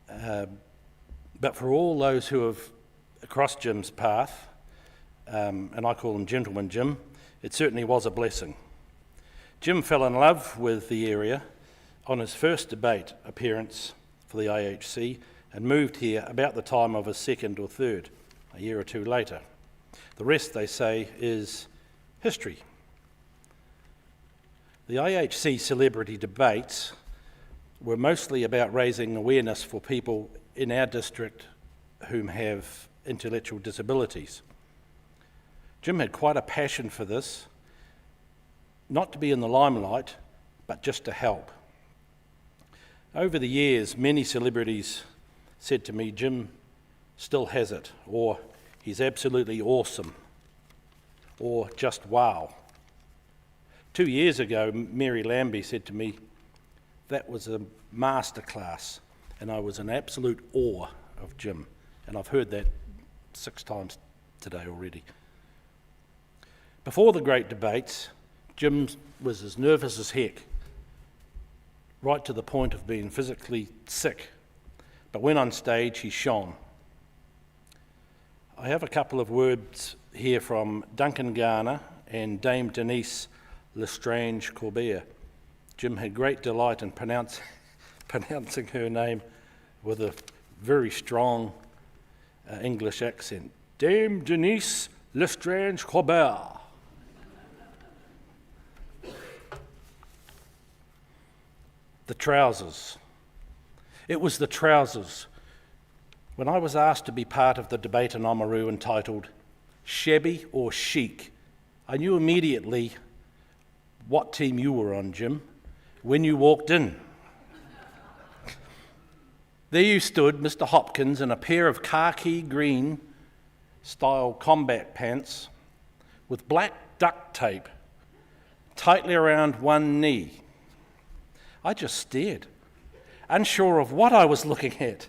But for all those who have crossed Jim's path, and I call him Gentleman Jim, it certainly was a blessing. Jim fell in love with the area on his first debate appearance for the IHC and moved here about the time of his 2nd or 3rd, a year or 2 later. The rest, they say, is history. The IHC celebrity debates were mostly about raising awareness for people in our district whom have intellectual disabilities. Jim had quite a passion for this, not to be in the limelight, but just to help. Over the years, many celebrities said to me, "Jim still has it," or "He's absolutely awesome," or just "wow." 2 years ago, Mary Lambie said to me, "That was a masterclass," and I was in absolute awe of Jim. And I've heard that 6 times today already. Before the great debates, Jim was as nervous as heck, right to the point of being physically sick. But when on stage, he shone. I have a couple of words here from Duncan Garner and Dame Denise Lestrange Corbett. Jim had great delight in pronouncing her name with a very strong English accent. Dame Denise Lestrange Corbett. The trousers. It was the trousers. When I was asked to be part of the debate in Ōamaru entitled Shabby or Chic, I knew immediately what team you were on, Jim, when you walked in. There you stood, Mr. Hopkins, in a pair of khaki green style combat pants with black duct tape tightly around one knee. I just stared, unsure of what I was looking at.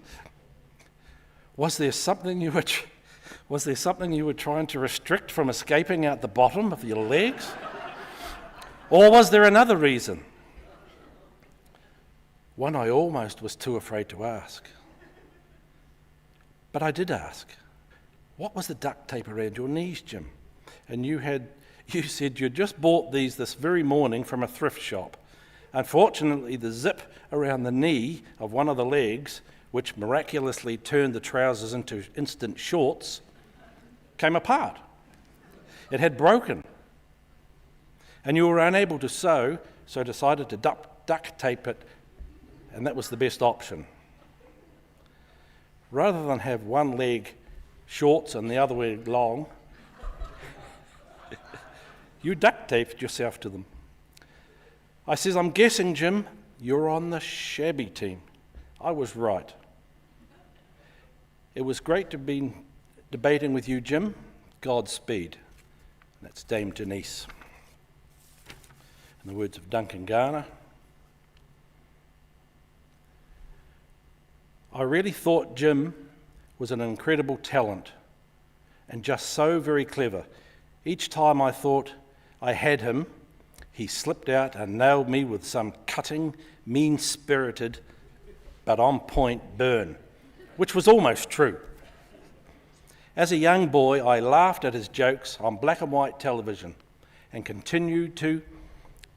Was there something you were trying to restrict from escaping out the bottom of your legs? Or was there another reason? One I almost was too afraid to ask. But I did ask. What was the duct tape around your knees, Jim? And you said you'd just bought these this very morning from a thrift shop. Unfortunately, the zip around the knee of one of the legs, which miraculously turned the trousers into instant shorts, came apart. It had broken. And you were unable to sew, so decided to duct tape it, and that was the best option. Rather than have one leg shorts and the other leg long, you duct taped yourself to them. I says, I'm guessing, Jim, you're on the shabby team. I was right. It was great to be debating with you, Jim. Godspeed. That's Dame Denise. In the words of Duncan Garner, I really thought Jim was an incredible talent and just so very clever. Each time I thought I had him, he slipped out and nailed me with some cutting, mean-spirited, but on-point burn, which was almost true. As a young boy, I laughed at his jokes on black and white television and continued to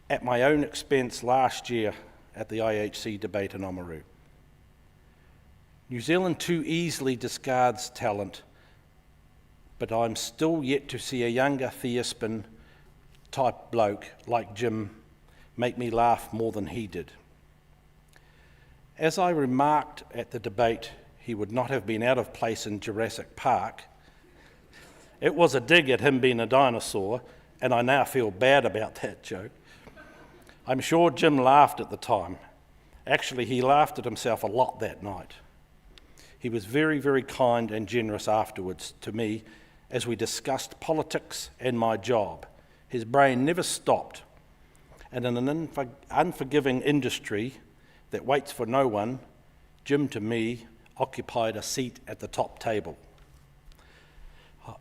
at my own expense last year at the IHC debate in Oamaru. New Zealand too easily discards talent, but I'm still yet to see a younger Theospin type bloke like Jim make me laugh more than he did. As I remarked at the debate, he would not have been out of place in Jurassic Park. It was a dig at him being a dinosaur, and I now feel bad about that joke. I'm sure Jim laughed at the time. Actually, he laughed at himself a lot that night. He was very, very kind and generous afterwards to me as we discussed politics and my job. His brain never stopped. And in an unforgiving industry that waits for no one, Jim, to me, occupied a seat at the top table.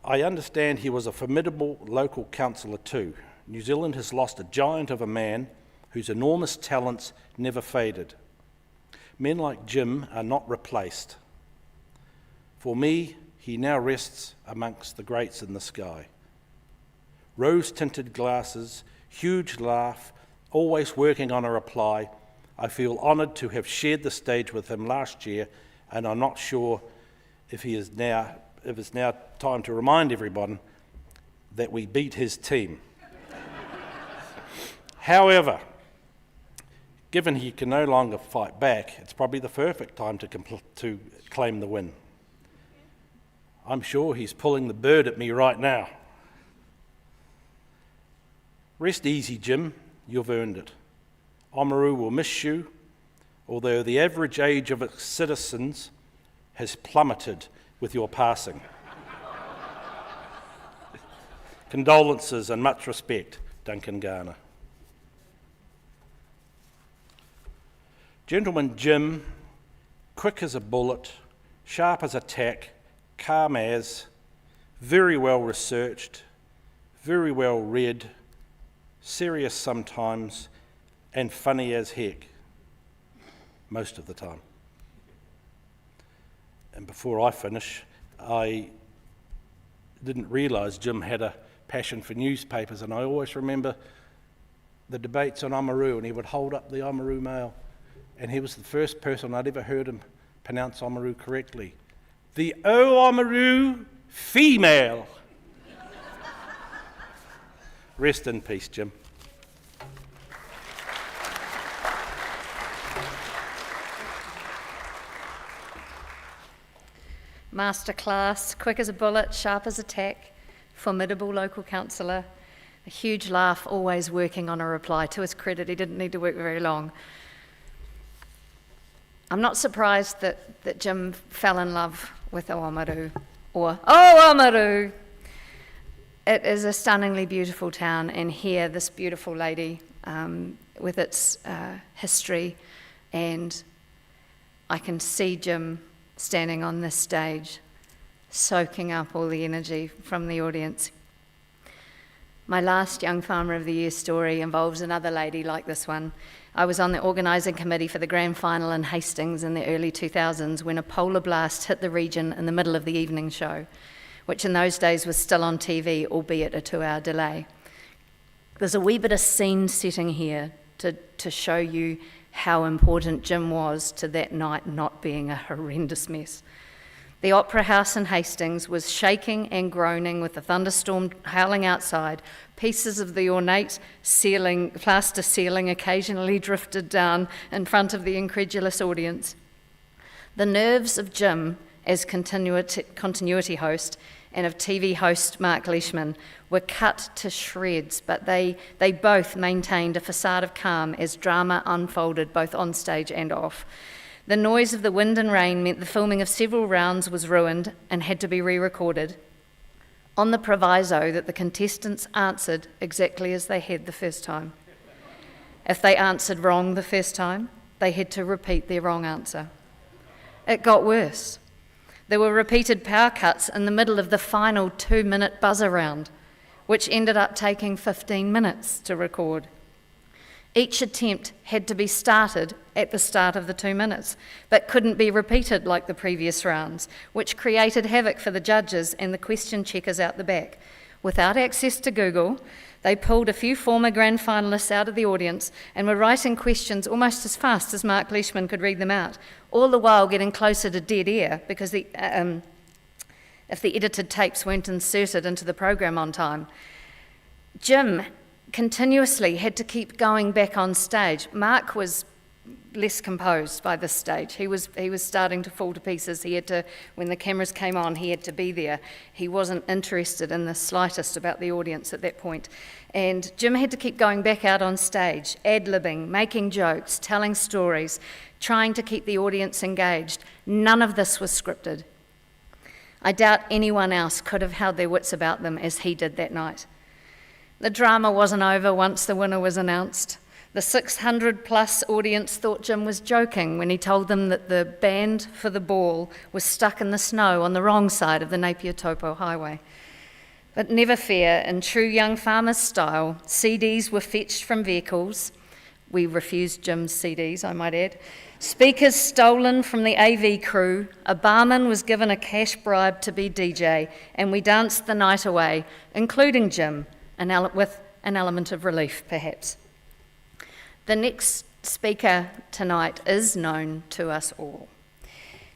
I understand he was a formidable local councillor too. New Zealand has lost a giant of a man whose enormous talents never faded. Men like Jim are not replaced. For me, he now rests amongst the greats in the sky. Rose-tinted glasses, huge laugh, always working on a reply. I feel honoured to have shared the stage with him last year, and I'm not sure if it's now time to remind everyone that we beat his team. However, given he can no longer fight back, it's probably the perfect time to claim the win. I'm sure he's pulling the bird at me right now. Rest easy, Jim. You've earned it. Ōamaru will miss you, although the average age of its citizens has plummeted with your passing. Condolences and much respect, Duncan Garner. Gentleman Jim, quick as a bullet, sharp as a tack, calm as, very well researched, very well read, serious sometimes, and funny as heck, most of the time. And before I finish, I didn't realise Jim had a passion for newspapers, and I always remember the debates on Ōamaru, and he would hold up the Ōamaru mail, and he was the first person I'd ever heard him pronounce Ōamaru correctly. The Ōamaru female. Rest in peace, Jim. Masterclass, quick as a bullet, sharp as a tack, formidable local councillor, a huge laugh, always working on a reply. To his credit, he didn't need to work very long. I'm not surprised that Jim fell in love with Oamaru, or Ōamaru. It is a stunningly beautiful town, and here, this beautiful lady with its history, and I can see Jim standing on this stage, soaking up all the energy from the audience. My last Young Farmer of the Year story involves another lady like this one. I was on the organising committee for the grand final in Hastings in the early 2000s when a polar blast hit the region in the middle of the evening show, which in those days was still on TV, albeit a 2-hour delay. There's a wee bit of scene setting here to show you how important Jim was to that night not being a horrendous mess. The Opera House in Hastings was shaking and groaning with the thunderstorm howling outside. Pieces of the ornate plaster ceiling occasionally drifted down in front of the incredulous audience. The nerves of Jim as continuity host and of TV host Mark Leishman were cut to shreds, but they both maintained a facade of calm as drama unfolded both on stage and off. The noise of the wind and rain meant the filming of several rounds was ruined and had to be re-recorded, on the proviso that the contestants answered exactly as they had the first time. If they answered wrong the first time, they had to repeat their wrong answer. It got worse. There were repeated power cuts in the middle of the final 2-minute buzzer round, which ended up taking 15 minutes to record. Each attempt had to be started at the start of the 2 minutes, but couldn't be repeated like the previous rounds, which created havoc for the judges and the question checkers out the back. Without access to Google, they pulled a few former grand finalists out of the audience and were writing questions almost as fast as Mark Leishman could read them out, all the while getting closer to dead air because if the edited tapes weren't inserted into the program on time. Jim continuously had to keep going back on stage. Mark was less composed by this stage. He was starting to fall to pieces. He had to, when the cameras came on, he had to be there. He wasn't interested in the slightest about the audience at that point. And Jim had to keep going back out on stage, ad-libbing, making jokes, telling stories, trying to keep the audience engaged. None of this was scripted. I doubt anyone else could have held their wits about them as he did that night. The drama wasn't over once the winner was announced. The 600-plus audience thought Jim was joking when he told them that the band for the ball was stuck in the snow on the wrong side of the Napier Taupo Highway. But never fear, in true Young Farmers style, CDs were fetched from vehicles. We refused Jim's CDs, I might add. Speakers stolen from the AV crew. A barman was given a cash bribe to be DJ, and we danced the night away, including Jim, with an element of relief, perhaps. The next speaker tonight is known to us all.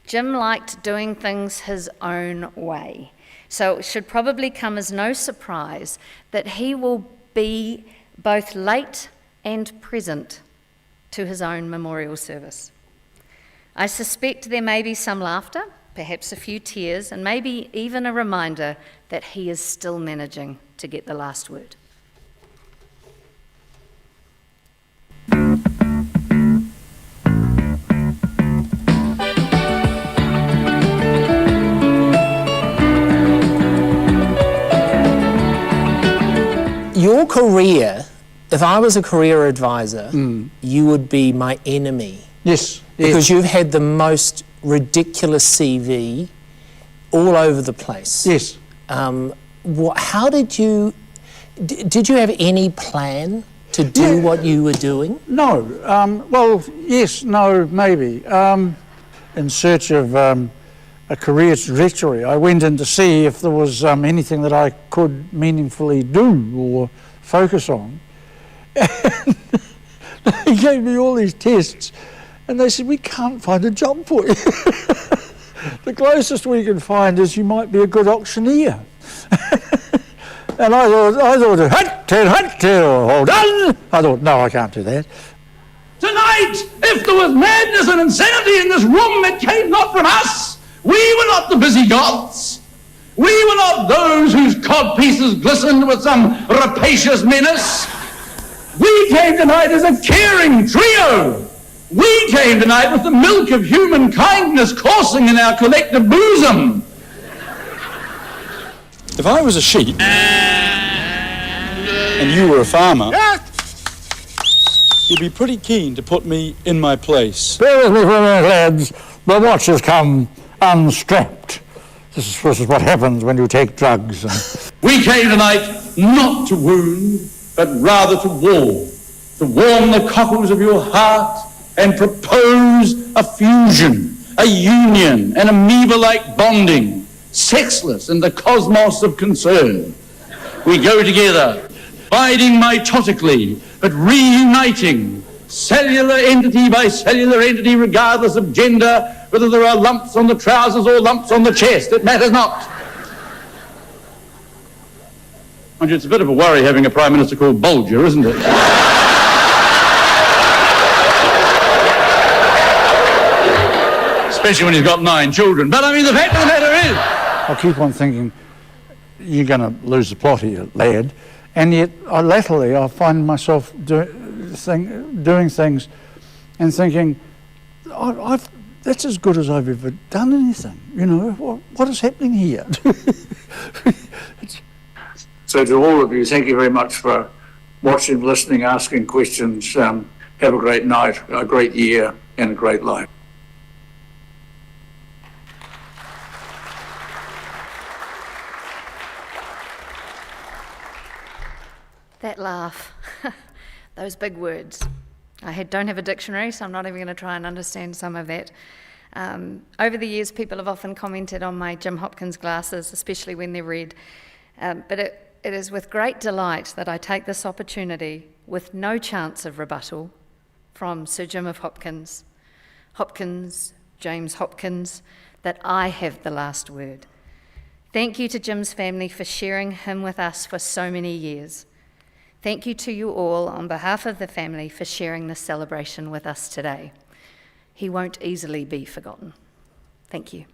Jim liked doing things his own way, so it should probably come as no surprise that he will be both late and present to his own memorial service. I suspect there may be some laughter, perhaps a few tears, and maybe even a reminder that he is still managing to get the last word. Your career, if I was a career advisor, you would be my enemy. Yes. Because you've had the most ridiculous CV all over the place. Yes. How did you have any plan to do what you were doing? No. Well, yes, no, maybe. In search of a career trajectory, I went in to see if there was anything that I could meaningfully do or focus on. And they gave me all these tests, and they said, we can't find a job for you. The closest we can find is you might be a good auctioneer. And I thought, hold on. I thought, no, I can't do that. Tonight, if there was madness and insanity in this room, it came not from us. We were not the busy gods. We were not those whose codpieces glistened with some rapacious menace. We came tonight as a caring trio. We came tonight with the milk of human kindness coursing in our collective bosom. If I was a sheep and you were a farmer, you'd be pretty keen to put me in my place. Bear with me for a minute, lads. The watch has come unstrapped. This is what happens when you take drugs. We came tonight not to wound, but rather to warm the cockles of your heart and propose a fusion, a union, an amoeba-like bonding, sexless in the cosmos of concern. We go together, biding mitotically, but reuniting, cellular entity by cellular entity, regardless of gender, whether there are lumps on the trousers or lumps on the chest, it matters not. Mind you, it's a bit of a worry having a Prime Minister called Bolger, isn't it? Especially when he's got 9 children. But I mean, the fact of the matter is... I keep on thinking, you're going to lose the plot here, lad. And yet, latterly, I find myself doing things and thinking, that's as good as I've ever done anything. You know, what is happening here? So to all of you, thank you very much for watching, listening, asking questions. Have a great night, a great year, and a great life. That laugh, those big words. I don't have a dictionary, so I'm not even going to try and understand some of that. Over the years, people have often commented on my Jim Hopkins glasses, especially when they're red. But it is with great delight that I take this opportunity, with no chance of rebuttal, from Sir Jim of Hopkins, James Hopkins, that I have the last word. Thank you to Jim's family for sharing him with us for so many years. Thank you to you all on behalf of the family for sharing this celebration with us today. He won't easily be forgotten. Thank you.